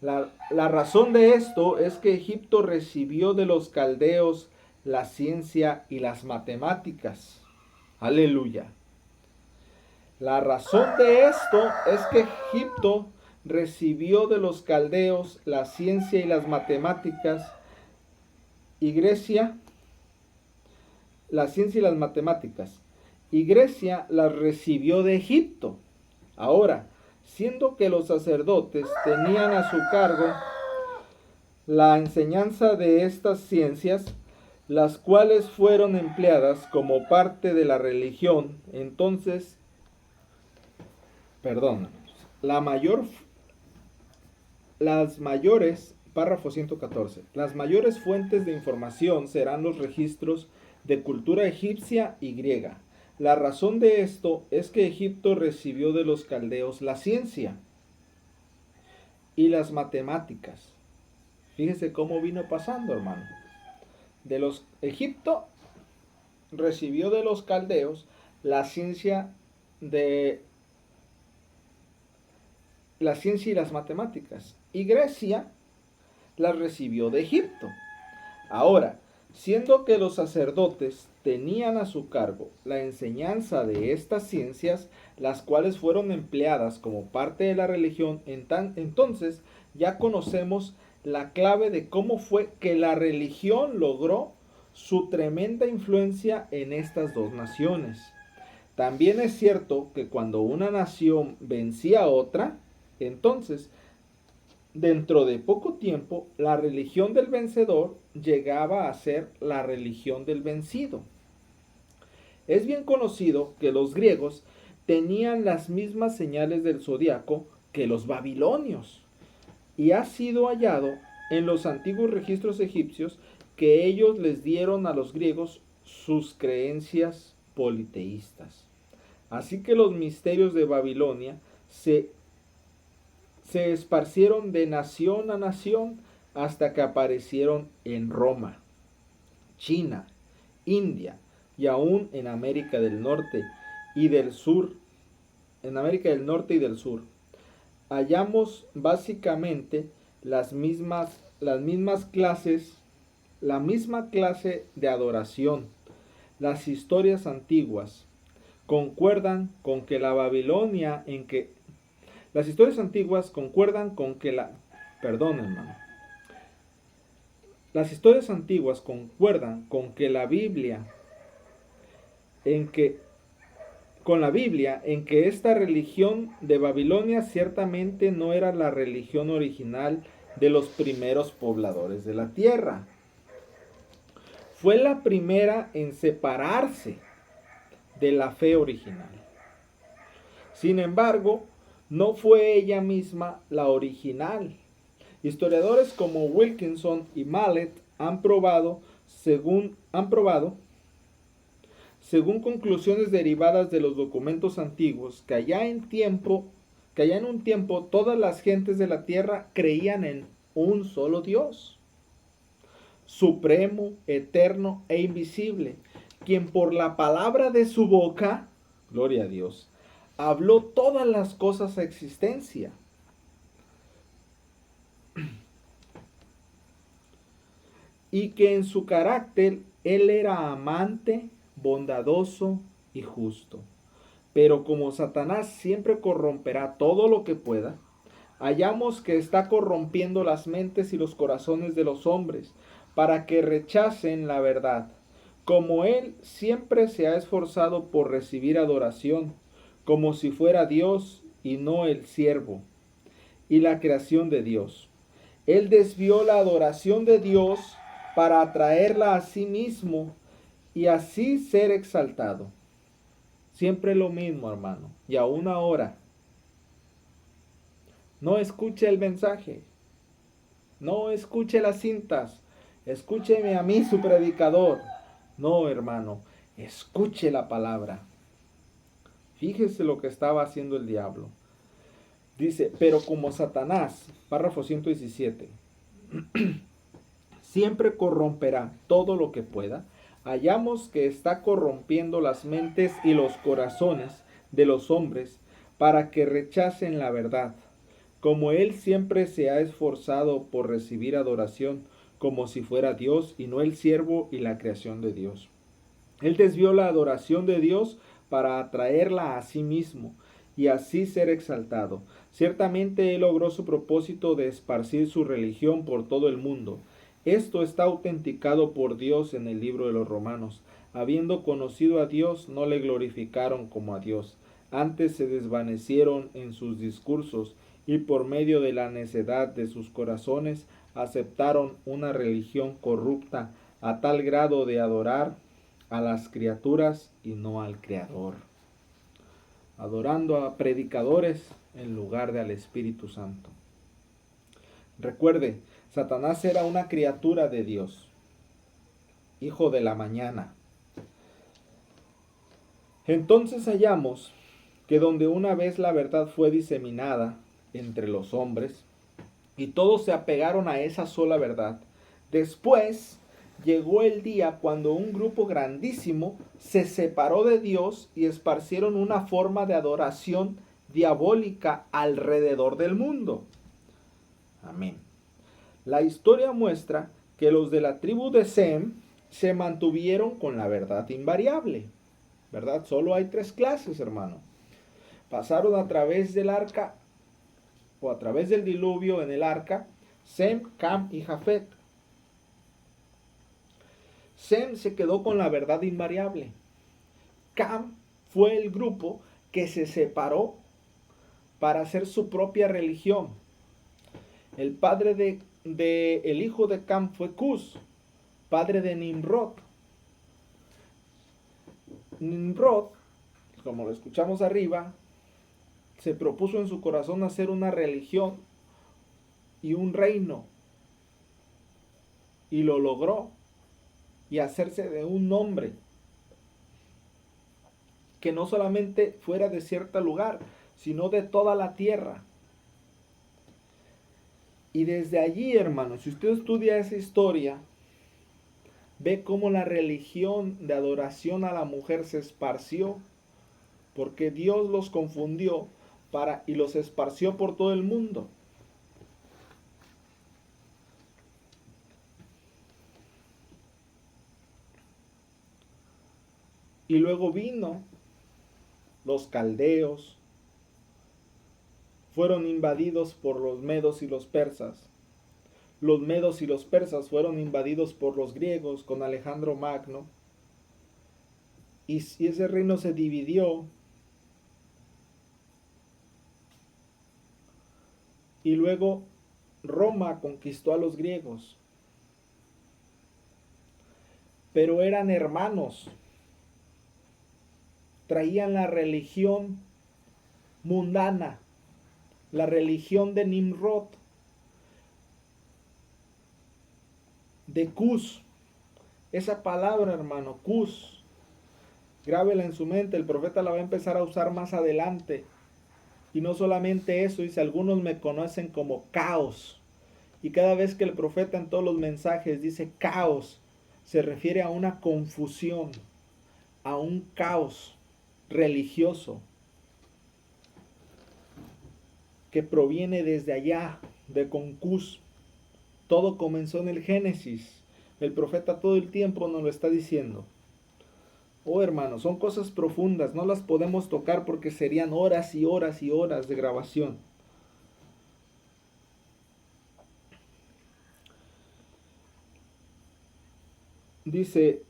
La razón de esto es que Egipto recibió de los caldeos la ciencia y las matemáticas. Aleluya. La razón de esto es que Egipto recibió de los caldeos la ciencia y las matemáticas, y Grecia, la ciencia y las matemáticas, y Grecia las recibió de Egipto. Ahora, siendo que los sacerdotes tenían a su cargo la enseñanza de estas ciencias, las cuales fueron empleadas como parte de la religión, entonces, perdón, las mayores, párrafo 114, las mayores fuentes de información serán los registros de cultura egipcia y griega. La razón de esto es que Egipto recibió de los caldeos la ciencia y las matemáticas. Fíjese cómo vino pasando, hermano. Egipto recibió de los caldeos la ciencia y las matemáticas, y Grecia las recibió de Egipto. Ahora, siendo que los sacerdotes tenían a su cargo la enseñanza de estas ciencias, las cuales fueron empleadas como parte de la religión, entonces ya conocemos la clave de cómo fue que la religión logró su tremenda influencia en estas dos naciones. También es cierto que cuando una nación vencía a otra, entonces, dentro de poco tiempo, la religión del vencedor llegaba a ser la religión del vencido. Es bien conocido que los griegos tenían las mismas señales del zodiaco que los babilonios, y ha sido hallado en los antiguos registros egipcios que ellos les dieron a los griegos sus creencias politeístas. Así que los misterios de Babilonia se esparcieron de nación a nación hasta que aparecieron en Roma, China, India y aún en América del Norte y del Sur. En América del Norte y del Sur hallamos básicamente la misma clase de adoración. Las historias antiguas concuerdan con que la Babilonia en que las historias antiguas concuerdan con que perdón, hermano. Las historias antiguas concuerdan con que la Biblia en que esta religión de Babilonia ciertamente no era la religión original de los primeros pobladores de la tierra. Fue la primera en separarse de la fe original. Sin embargo, no fue ella misma la original. Historiadores como Wilkinson y Mallet han probado, según conclusiones derivadas de los documentos antiguos, que allá en un tiempo todas las gentes de la tierra creían en un solo Dios, supremo, eterno e invisible, quien por la palabra de su boca, gloria a Dios, habló todas las cosas a existencia. Y que en su carácter él era amante, bondadoso y justo. Pero como Satanás siempre corromperá todo lo que pueda, hallamos que está corrompiendo las mentes y los corazones de los hombres para que rechacen la verdad. Como él siempre se ha esforzado por recibir adoración, como si fuera Dios y no el siervo y la creación de Dios. Él desvió la adoración de Dios para atraerla a sí mismo y así ser exaltado. Siempre lo mismo, hermano, y aún ahora. No escuche el mensaje, no escuche las cintas, escúcheme a mí, su predicador. No, hermano, escuche la palabra. Fíjese lo que estaba haciendo el diablo. Dice, pero como Satanás, párrafo 117, siempre corromperá todo lo que pueda, hallamos que está corrompiendo las mentes y los corazones de los hombres para que rechacen la verdad, como él siempre se ha esforzado por recibir adoración como si fuera Dios y no el siervo y la creación de Dios. Él desvió la adoración de Dios para atraerla a sí mismo y así ser exaltado. Ciertamente él logró su propósito de esparcir su religión por todo el mundo. Esto está autenticado por Dios en el libro de los Romanos. Habiendo conocido a Dios, no le glorificaron como a Dios. Antes se desvanecieron en sus discursos y por medio de la necedad de sus corazones aceptaron una religión corrupta a tal grado de adorar a las criaturas y no al Creador, adorando a predicadores en lugar de al Espíritu Santo. Recuerde, Satanás era una criatura de Dios, hijo de la mañana. Entonces hallamos que donde una vez la verdad fue diseminada entre los hombres, y todos se apegaron a esa sola verdad, después llegó el día cuando un grupo grandísimo se separó de Dios y esparcieron una forma de adoración diabólica alrededor del mundo. Amén. La historia muestra que los de la tribu de Sem se mantuvieron con la verdad invariable. ¿Verdad? Solo hay 3 clases, hermano. Pasaron a través del arca o a través del diluvio en el arca, Sem, Cam y Jafet. Sem se quedó con la verdad invariable. Cam fue el grupo que se separó para hacer su propia religión. El padre el hijo de Cam fue Cus, padre de Nimrod. Nimrod, como lo escuchamos arriba, se propuso en su corazón hacer una religión y un reino. Y lo logró. Y hacerse de un nombre que no solamente fuera de cierto lugar, sino de toda la tierra. Y desde allí, hermanos, si usted estudia esa historia, ve cómo la religión de adoración a la mujer se esparció, porque Dios los confundió y los esparció por todo el mundo. Y luego vino los caldeos, fueron invadidos por los medos y los persas. Los medos y los persas fueron invadidos por los griegos con Alejandro Magno. Y ese reino se dividió. Y luego Roma conquistó a los griegos. Pero eran hermanos. Traían la religión mundana, la religión de Nimrod, de Cus. Esa palabra, hermano, Cus, grábela en su mente, el profeta la va a empezar a usar más adelante. Y no solamente eso, dice, algunos me conocen como caos. Y cada vez que el profeta en todos los mensajes dice caos, se refiere a una confusión, a un caos religioso que proviene desde allá, de Concus. Todo comenzó en el Génesis. El profeta todo el tiempo nos lo está diciendo. Oh, hermanos, son cosas profundas, no las podemos tocar porque serían horas y horas y horas de grabación. Dice,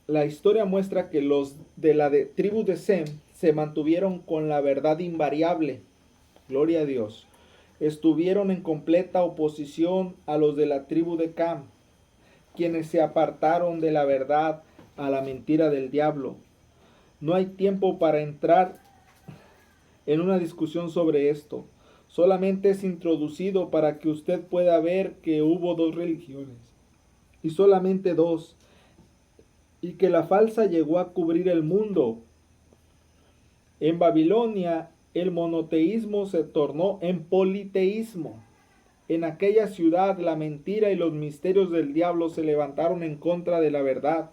la historia muestra que los de la tribu de Sem se mantuvieron con la verdad invariable. Gloria a Dios. Estuvieron en completa oposición a los de la tribu de Cam, quienes se apartaron de la verdad a la mentira del diablo. No hay tiempo para entrar en una discusión sobre esto. Solamente es introducido para que usted pueda ver que hubo 2 religiones, y solamente 2, y que la falsa llegó a cubrir el mundo. En Babilonia el monoteísmo se tornó en politeísmo. En aquella ciudad la mentira y los misterios del diablo se levantaron en contra de la verdad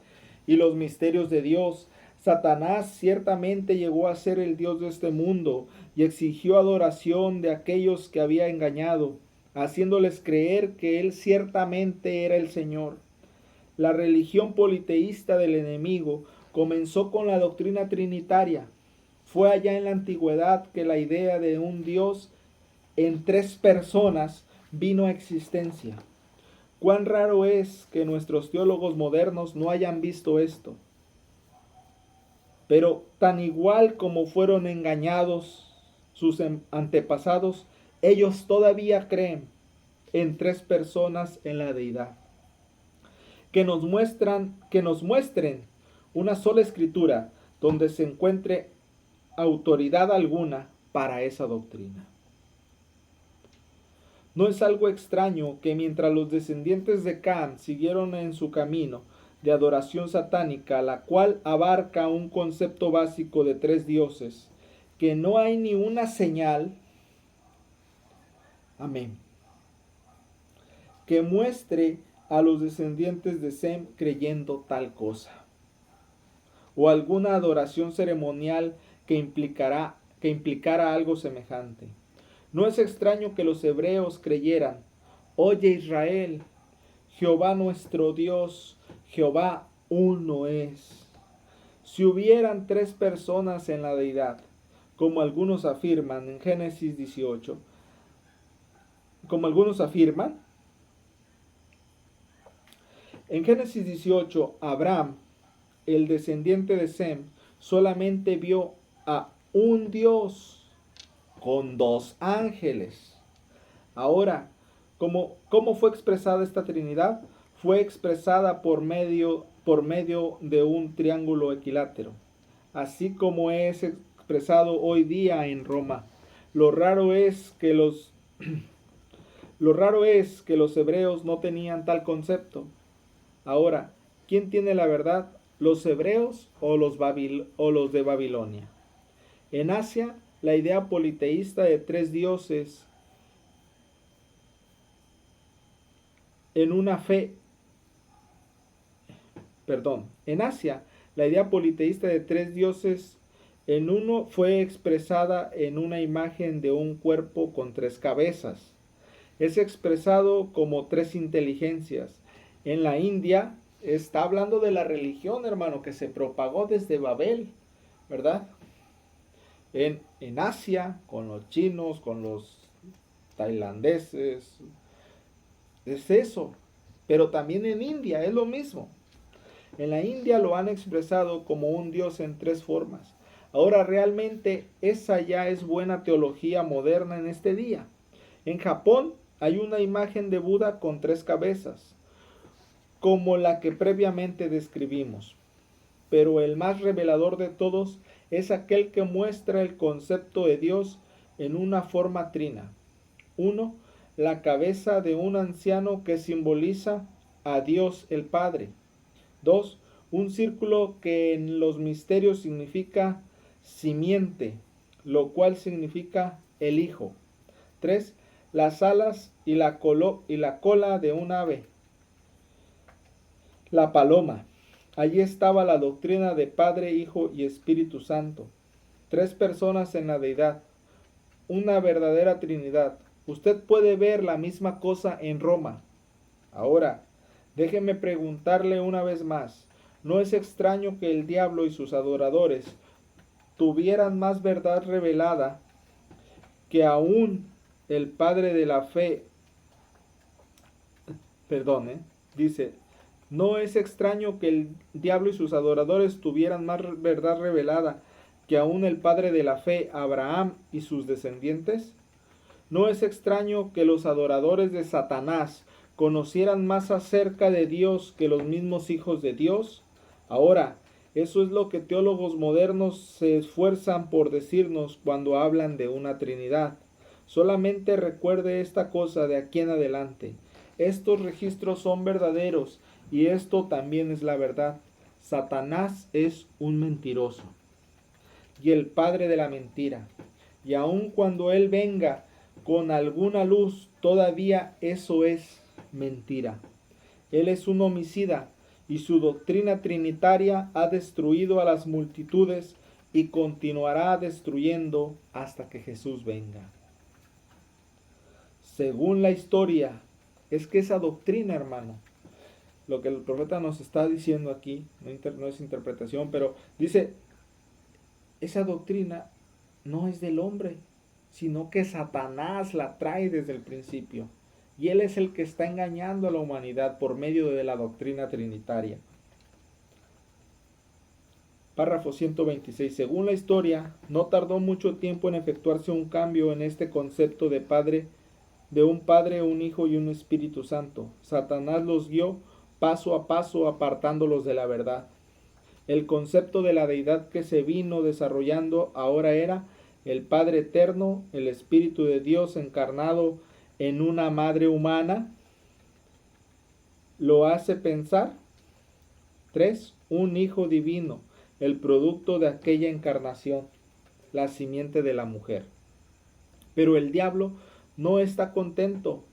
y los misterios de Dios. Satanás ciertamente llegó a ser el Dios de este mundo y exigió adoración de aquellos que había engañado, haciéndoles creer que él ciertamente era el Señor. La religión politeísta del enemigo comenzó con la doctrina trinitaria. Fue allá en la antigüedad que la idea de un Dios en tres personas vino a existencia. Cuán raro es que nuestros teólogos modernos no hayan visto esto. Pero tan igual como fueron engañados sus antepasados, ellos todavía creen en tres personas en la deidad. Que nos muestren una sola escritura donde se encuentre autoridad alguna para esa doctrina. No es algo extraño que mientras los descendientes de Cam siguieron en su camino de adoración satánica, la cual abarca un concepto básico de tres dioses, que no hay ni una señal, amén, que muestre a los descendientes de Sem creyendo tal cosa, o alguna adoración ceremonial que implicara algo semejante. No es extraño que los hebreos creyeran: oye Israel, Jehová nuestro Dios, Jehová uno es. Si hubieran tres personas en la deidad, como algunos afirman en Génesis 18, en Génesis 18, Abraham, el descendiente de Sem, solamente vio a un Dios con dos ángeles. Ahora, ¿cómo fue expresada esta Trinidad? Fue expresada por medio de un triángulo equilátero, así como es expresado hoy día en Roma. Lo raro es que los hebreos no tenían tal concepto. Ahora, ¿quién tiene la verdad? ¿Los hebreos o los de Babilonia? En Asia, la idea politeísta de tres dioses en Asia, la idea politeísta de tres dioses en uno fue expresada en una imagen de un cuerpo con tres cabezas. Es expresado como tres inteligencias. En la India, está hablando de la religión, hermano, que se propagó desde Babel, ¿verdad? En Asia, con los chinos, con los tailandeses, es eso. Pero también en India es lo mismo. En la India lo han expresado como un Dios en tres formas. Ahora realmente esa ya es buena teología moderna en este día. En Japón hay una imagen de Buda con tres cabezas, como la que previamente describimos. Pero el más revelador de todos es aquel que muestra el concepto de Dios en una forma trina. 1. La cabeza de un anciano que simboliza a Dios el Padre. 2. Un círculo que en los misterios significa simiente, lo cual significa el Hijo. 3. Las alas y la cola de un ave, la paloma. Allí estaba la doctrina de Padre, Hijo y Espíritu Santo. Tres personas en la deidad, una verdadera Trinidad. Usted puede ver la misma cosa en Roma. Ahora, déjeme preguntarle una vez más. ¿No es extraño que el diablo y sus adoradores tuvieran más verdad revelada que aún el padre de la fe? Dice, ¿no es extraño que el diablo y sus adoradores tuvieran más verdad revelada que aún el padre de la fe, Abraham y sus descendientes? ¿No es extraño que los adoradores de Satanás conocieran más acerca de Dios que los mismos hijos de Dios? Ahora, eso es lo que teólogos modernos se esfuerzan por decirnos cuando hablan de una Trinidad. Solamente recuerde esta cosa de aquí en adelante. Estos registros son verdaderos y esto también es la verdad. Satanás es un mentiroso y el padre de la mentira. Y aun cuando él venga con alguna luz, todavía eso es mentira. Él es un homicida y su doctrina trinitaria ha destruido a las multitudes y continuará destruyendo hasta que Jesús venga. Según la historia, es que esa doctrina, hermano, lo que el profeta nos está diciendo aquí, no es interpretación, pero dice, esa doctrina no es del hombre, sino que Satanás la trae desde el principio. Y él es el que está engañando a la humanidad por medio de la doctrina trinitaria. Párrafo 126. Según la historia, no tardó mucho tiempo en efectuarse un cambio en este concepto de un Padre, un Hijo y un Espíritu Santo. Satanás los guió paso a paso apartándolos de la verdad. El concepto de la deidad que se vino desarrollando ahora era el Padre eterno, el Espíritu de Dios encarnado en una madre humana. Lo hace pensar. 3. Un Hijo divino, el producto de aquella encarnación, la simiente de la mujer. Pero el diablo no está contento.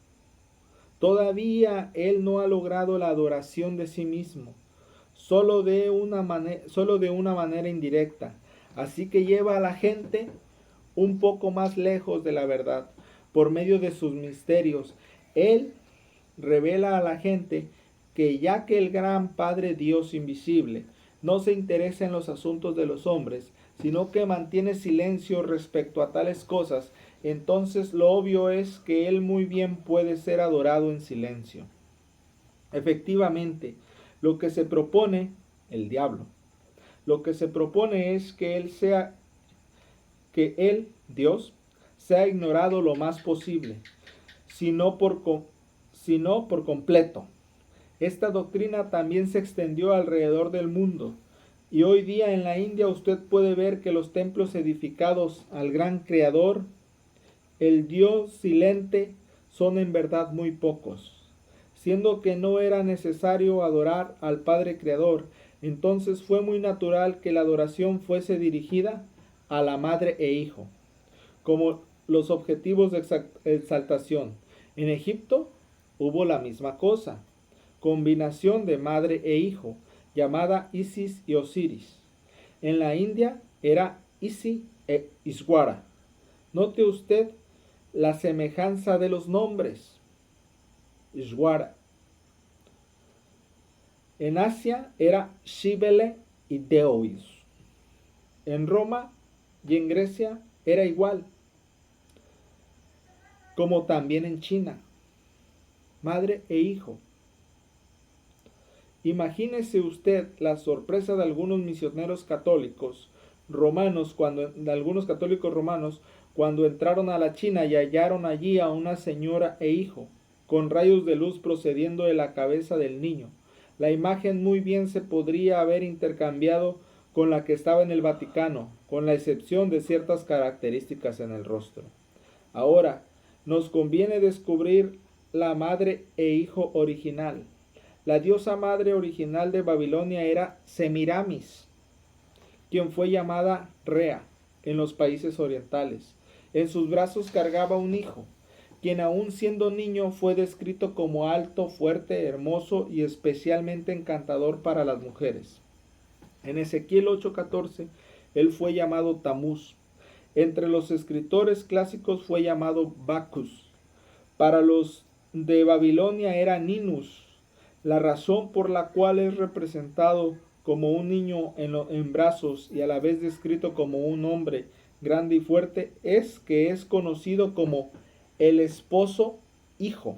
Todavía él no ha logrado la adoración de sí mismo, solo de una manera indirecta. Así que lleva a la gente un poco más lejos de la verdad. Por medio de sus misterios, él revela a la gente que ya que el gran Padre Dios invisible no se interesa en los asuntos de los hombres, sino que mantiene silencio respecto a tales cosas, entonces lo obvio es que él muy bien puede ser adorado en silencio. Efectivamente, lo que se propone, el diablo, lo que se propone es que él, Dios, sea ignorado lo más posible, sino por completo. Esta doctrina también se extendió alrededor del mundo, y hoy día en la India usted puede ver que los templos edificados al gran Creador, el Dios silente, son en verdad muy pocos. Siendo que no era necesario adorar al Padre Creador, entonces fue muy natural que la adoración fuese dirigida a la Madre e Hijo, como los objetivos de exaltación. En Egipto hubo la misma cosa, combinación de madre e hijo, llamada Isis y Osiris. En la India era Isi e Iswara. Note usted la semejanza de los nombres. Iswara. En Asia era Cybele y Deois. En Roma y en Grecia era igual, como también en China, madre e hijo. Imagínese usted la sorpresa de algunos misioneros católicos romanos cuando entraron a la China y hallaron allí a una señora e hijo, con rayos de luz procediendo de la cabeza del niño. La imagen muy bien se podría haber intercambiado con la que estaba en el Vaticano, con la excepción de ciertas características en el rostro. Ahora, nos conviene descubrir la madre e hijo original. La diosa madre original de Babilonia era Semiramis, quien fue llamada Rea en los países orientales. En sus brazos cargaba un hijo, quien aun siendo niño fue descrito como alto, fuerte, hermoso y especialmente encantador para las mujeres. En Ezequiel 8:14, él fue llamado Tamuz. Entre los escritores clásicos fue llamado Bacchus. Para los de Babilonia era Ninus. La razón por la cual es representado como un niño en brazos y a la vez descrito como un hombre grande y fuerte es que es conocido como el esposo hijo.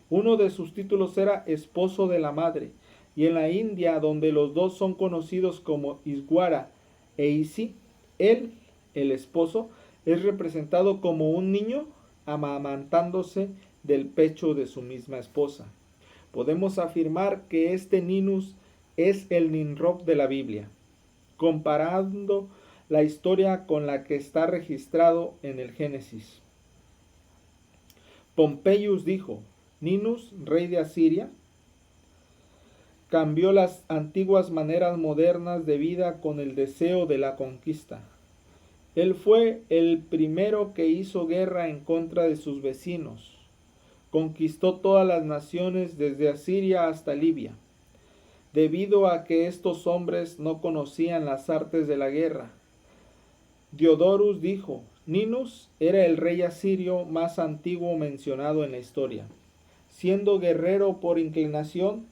Uno de sus títulos era esposo de la madre, y en la India, donde los dos son conocidos como Iswara e Isi, él, el esposo, es representado como un niño amamantándose del pecho de su misma esposa. Podemos afirmar que este Ninus es el Nimrod de la Biblia, comparando la historia con la que está registrado en el Génesis. Pompeius dijo: Ninus, rey de Asiria, cambió las antiguas maneras modernas de vida con el deseo de la conquista. Él fue el primero que hizo guerra en contra de sus vecinos. Conquistó todas las naciones desde Asiria hasta Libia. debido a que estos hombres no conocían las artes de la guerra. Diodorus dijo: Ninus era el rey asirio más antiguo mencionado en la historia. Siendo guerrero por inclinación,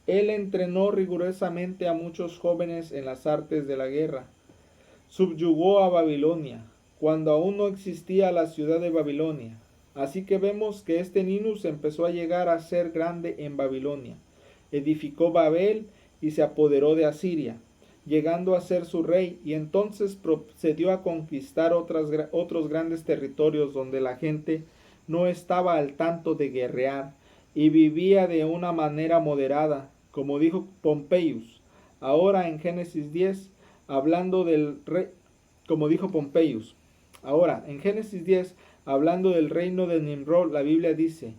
él entrenó rigurosamente a muchos jóvenes en las artes de la guerra. Subyugó a Babilonia, cuando aún no existía la ciudad de Babilonia. Así que vemos que este Ninus empezó a llegar a ser grande en Babilonia. Edificó Babel y se apoderó de Asiria, llegando a ser su rey, y entonces procedió a conquistar otros grandes territorios donde la gente no estaba al tanto de guerrear y vivía de una manera moderada, como dijo Pompeius. Ahora en Génesis 10, hablando del rey, como dijo Pompeius. Ahora en Génesis 10, hablando del reino de Nimrod, la Biblia dice: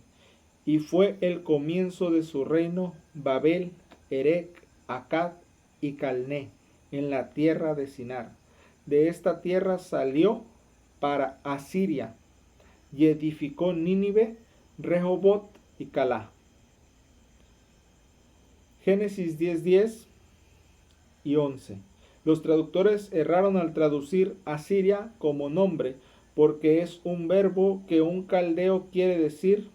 y fue el comienzo de su reino Babel, Erec, Akkad y Calné, en la tierra de Sinar. De esta tierra salió para Asiria y edificó Nínive, Rehobot y Calá. Génesis 10:10 y 11. Los traductores erraron al traducir Asiria como nombre, porque es un verbo que un caldeo quiere decir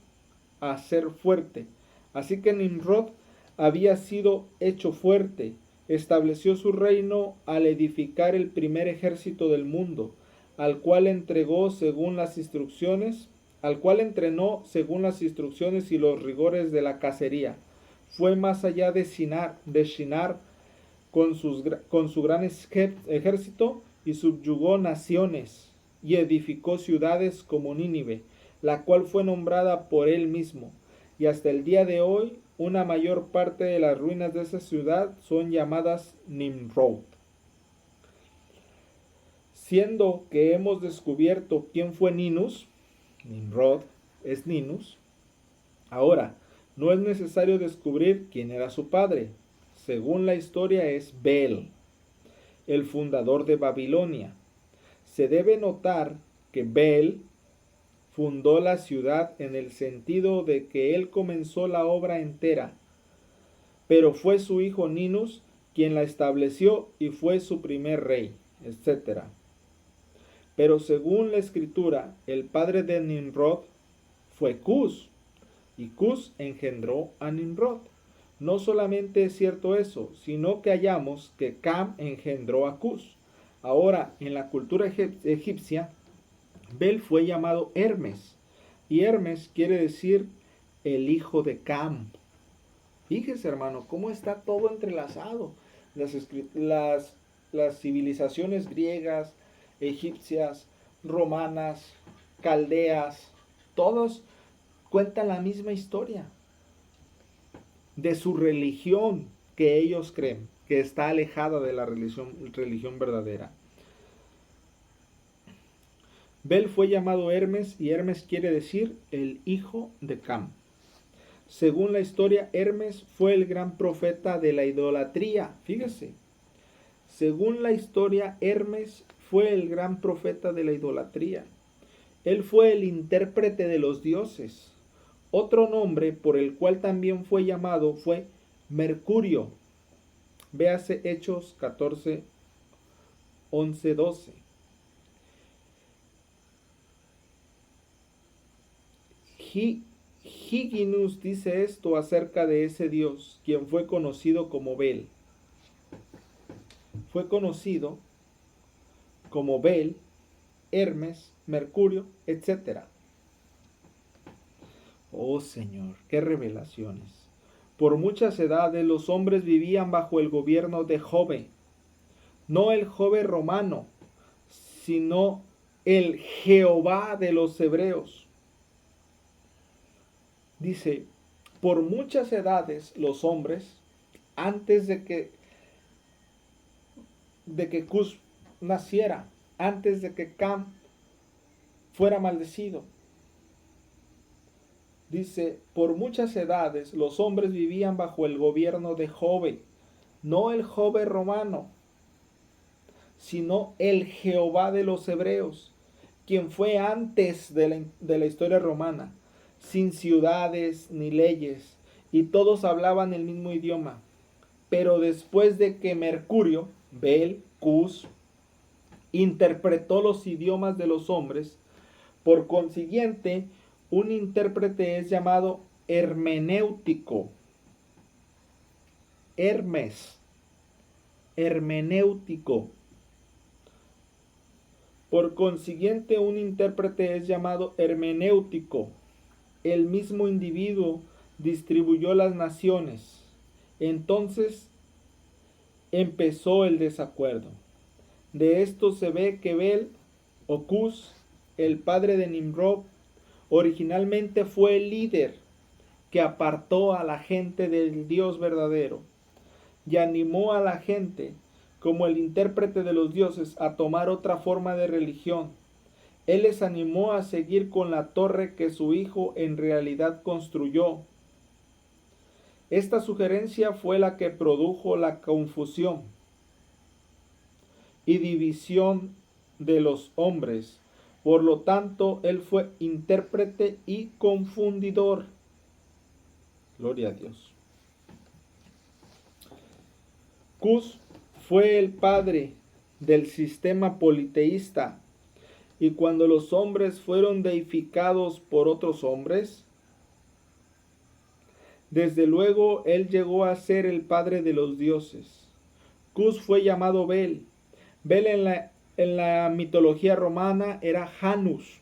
hacer fuerte. Así que Nimrod había sido hecho fuerte, estableció su reino al edificar el primer ejército del mundo, al cual entregó según las instrucciones, al cual entrenó según las instrucciones y los rigores de la cacería. Fue más allá de Shinar con su gran ejército y subyugó naciones y edificó ciudades como Nínive, la cual fue nombrada por él mismo, y hasta el día de hoy una mayor parte de las ruinas de esa ciudad son llamadas Nimrod. Siendo que hemos descubierto quién fue Ninus, Nimrod es Ninus, ahora no es necesario descubrir quién era su padre. Según la historia es Bel, el fundador de Babilonia. Se debe notar que Bel fundó la ciudad en el sentido de que él comenzó la obra entera, pero fue su hijo Ninus quien la estableció y fue su primer rey, etc. Pero según la escritura, el padre de Nimrod fue Cus, y Cus engendró a Nimrod. No solamente es cierto eso, sino que hallamos que Cam engendró a Cus. Ahora, en la cultura egipcia, Bel fue llamado Hermes, y Hermes quiere decir el hijo de Cam. Fíjese, hermano, cómo está todo entrelazado. Las civilizaciones griegas, egipcias, romanas, caldeas, todos cuentan la misma historia de su religión que ellos creen que está alejada de la religión verdadera. Bel fue llamado Hermes, y Hermes quiere decir el hijo de Cam. Según la historia, Hermes fue el gran profeta de la idolatría. Fíjese, según la historia, Hermes fue el gran profeta de la idolatría. Él fue el intérprete de los dioses. Otro nombre por el cual también fue llamado fue Mercurio. Véase Hechos 14, 11, 12. Hyginus dice esto acerca de ese dios, quien fue conocido como Bel. Fue conocido como Bel, Hermes, Mercurio, etc. Oh Señor, qué revelaciones. Por muchas edades los hombres vivían bajo el gobierno de Jove, no el Jove romano, sino el Jehová de los hebreos. Dice, por muchas edades los hombres, antes de que Cus naciera, antes de que Cam fuera maldecido, dice, por muchas edades los hombres vivían bajo el gobierno de Jove, no el Jove romano, sino el Jehová de los hebreos, quien fue antes de la historia romana, sin ciudades ni leyes, y todos hablaban el mismo idioma. Pero después de que Mercurio, Bel, Cus, interpretó los idiomas de los hombres, por consiguiente, un intérprete es llamado hermenéutico. Hermes, hermenéutico. Por consiguiente, un intérprete es llamado hermenéutico. El mismo individuo distribuyó las naciones. Entonces empezó el desacuerdo. De esto se ve que Bel o Cus, el padre de Nimrod, originalmente fue el líder que apartó a la gente del Dios verdadero y animó a la gente, como el intérprete de los dioses, a tomar otra forma de religión. Él les animó a seguir con la torre que su hijo en realidad construyó. Esta sugerencia fue la que produjo la confusión y división de los hombres. Por lo tanto, él fue intérprete y confundidor. Gloria a Dios. Cus fue el padre del sistema politeísta, y cuando los hombres fueron deificados por otros hombres, desde luego él llegó a ser el padre de los dioses. Cus fue llamado Bel. Bel en la mitología romana era Janus.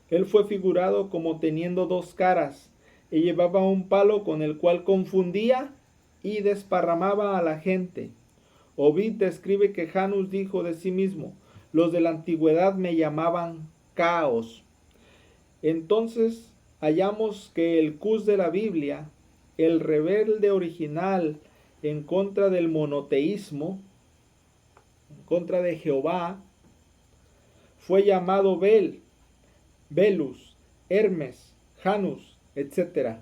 Él fue figurado como teniendo dos caras y llevaba un palo con el cual confundía y desparramaba a la gente. Ovid describe que Janus dijo de sí mismo: los de la antigüedad me llamaban Caos. Entonces hallamos que el Cus de la Biblia, el rebelde original en contra del monoteísmo, en contra de Jehová, fue llamado Bel, Belus, Hermes, Janus, etc.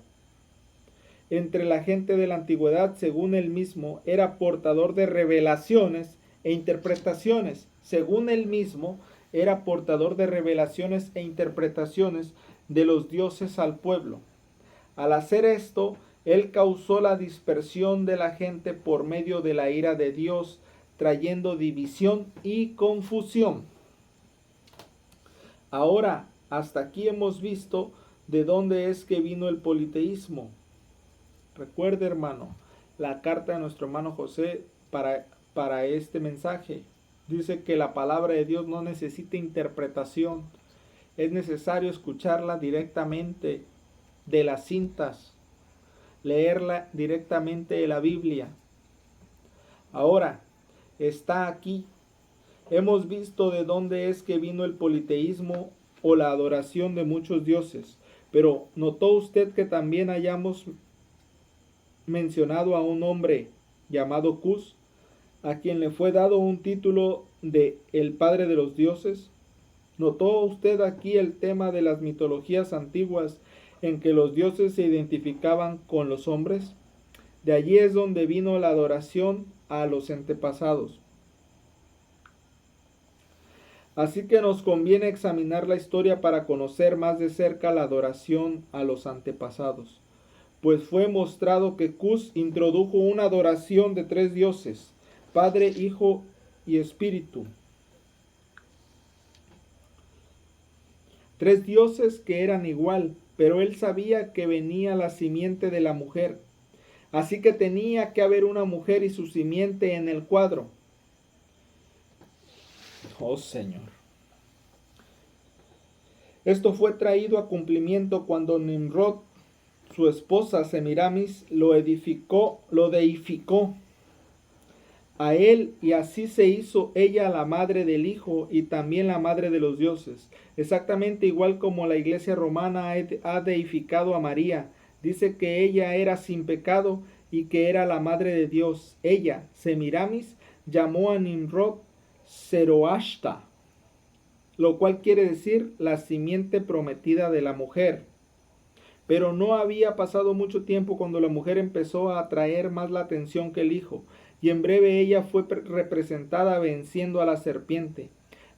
Entre la gente de la antigüedad, según él mismo, era portador de revelaciones e interpretaciones. Según él mismo, era portador de revelaciones e interpretaciones de los dioses al pueblo. Al hacer esto, él causó la dispersión de la gente por medio de la ira de Dios, trayendo división y confusión. Ahora, hasta aquí hemos visto de dónde es que vino el politeísmo. Recuerde, hermano, la carta de nuestro hermano José para este mensaje. Dice que la palabra de Dios no necesita interpretación. Es necesario escucharla directamente de las cintas, leerla directamente de la Biblia. Ahora, está aquí. Hemos visto de dónde es que vino el politeísmo o la adoración de muchos dioses. Pero ¿notó usted que también hayamos mencionado a un hombre llamado Cus, a quien le fue dado un título de el padre de los dioses? ¿Notó usted aquí el tema de las mitologías antiguas en que los dioses se identificaban con los hombres? De allí es donde vino la adoración a los antepasados. Así que nos conviene examinar la historia para conocer más de cerca la adoración a los antepasados, pues fue mostrado que Cus introdujo una adoración de tres dioses: Padre, Hijo y Espíritu. Tres dioses que eran igual, pero él sabía que venía la simiente de la mujer. Así que tenía que haber una mujer y su simiente en el cuadro. Oh Señor. Esto fue traído a cumplimiento cuando Nimrod, su esposa Semiramis, lo deificó a él, y así se hizo ella la madre del Hijo y también la madre de los dioses. Exactamente igual como la Iglesia romana ha deificado a María. Dice que ella era sin pecado y que era la madre de Dios. Ella, Semiramis, llamó a Nimrod Zoroashta, lo cual quiere decir la simiente prometida de la mujer. Pero no había pasado mucho tiempo cuando la mujer empezó a atraer más la atención que el hijo, y en breve ella fue representada venciendo a la serpiente.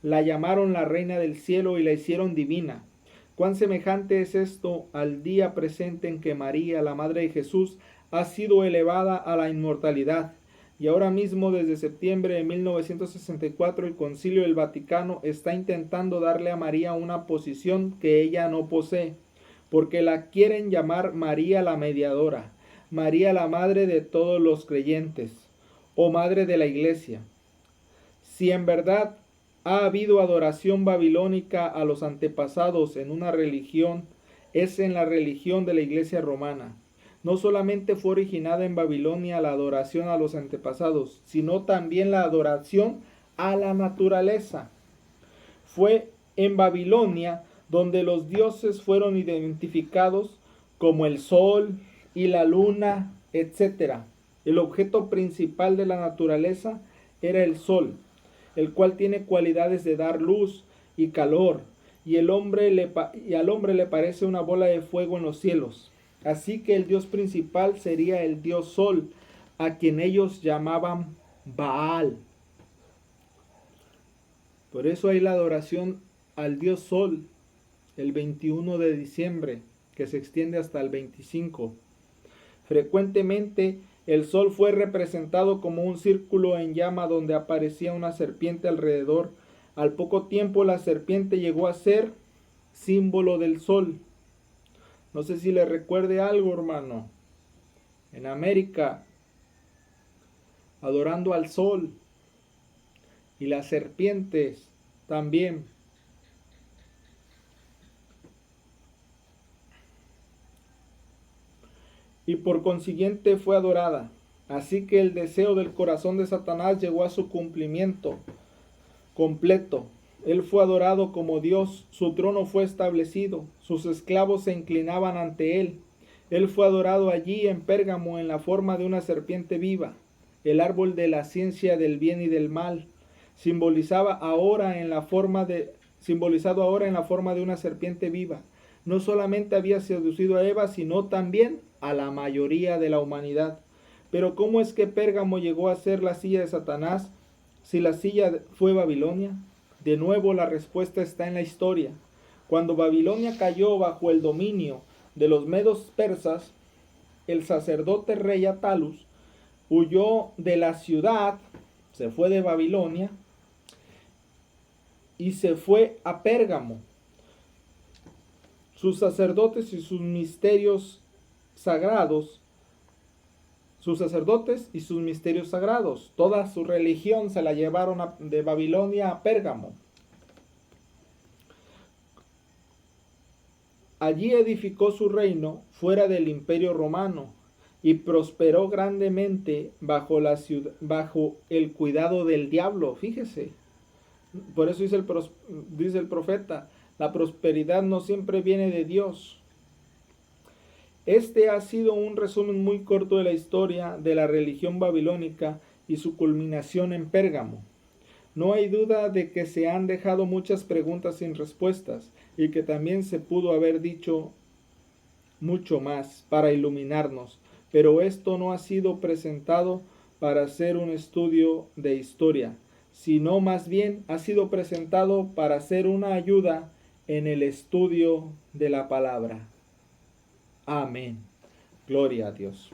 La llamaron la reina del cielo y la hicieron divina. Cuán semejante es esto al día presente en que María, la Madre de Jesús, ha sido elevada a la inmortalidad. Y ahora mismo, desde septiembre de 1964, el Concilio del Vaticano está intentando darle a María una posición que ella no posee, porque la quieren llamar María la Mediadora, María la Madre de todos los creyentes, o Madre de la Iglesia. Si en verdad ha habido adoración babilónica a los antepasados en una religión, es en la religión de la Iglesia romana. No solamente fue originada en Babilonia la adoración a los antepasados, sino también la adoración a la naturaleza. Fue en Babilonia donde los dioses fueron identificados como el sol y la luna, etc. El objeto principal de la naturaleza era el sol, el cual tiene cualidades de dar luz y calor, y al hombre le parece una bola de fuego en los cielos. Así que el dios principal sería el dios Sol, a quien ellos llamaban Baal. Por eso hay la adoración al dios Sol el 21 de diciembre, que se extiende hasta el 25. Frecuentemente el Sol fue representado como un círculo en llama donde aparecía una serpiente alrededor. Al poco tiempo la serpiente llegó a ser símbolo del Sol. No sé si le recuerde algo, hermano. En América, adorando al sol y las serpientes también. Y por consiguiente fue adorada. Así que el deseo del corazón de Satanás llegó a su cumplimiento completo. Él fue adorado como Dios, su trono fue establecido, sus esclavos se inclinaban ante él. Él fue adorado allí en Pérgamo en la forma de una serpiente viva, el árbol de la ciencia del bien y del mal, simbolizado ahora en la forma de una serpiente viva. No solamente había seducido a Eva, sino también a la mayoría de la humanidad. Pero ¿cómo es que Pérgamo llegó a ser la silla de Satanás si la silla fue Babilonia? De nuevo la respuesta está en la historia. Cuando Babilonia cayó bajo el dominio de los medos persas, el sacerdote rey Attalus huyó de la ciudad, se fue de Babilonia y se fue a Pérgamo. Sus sacerdotes y sus misterios sagrados, toda su religión se la llevaron de Babilonia a Pérgamo. Allí edificó su reino fuera del imperio romano y prosperó grandemente bajo el cuidado del diablo. Fíjese, por eso dice el profeta, la prosperidad no siempre viene de Dios. Este ha sido un resumen muy corto de la historia de la religión babilónica y su culminación en Pérgamo. No hay duda de que se han dejado muchas preguntas sin respuestas y que también se pudo haber dicho mucho más para iluminarnos, pero esto no ha sido presentado para hacer un estudio de historia, sino más bien ha sido presentado para ser una ayuda en el estudio de la palabra. Amén. Gloria a Dios.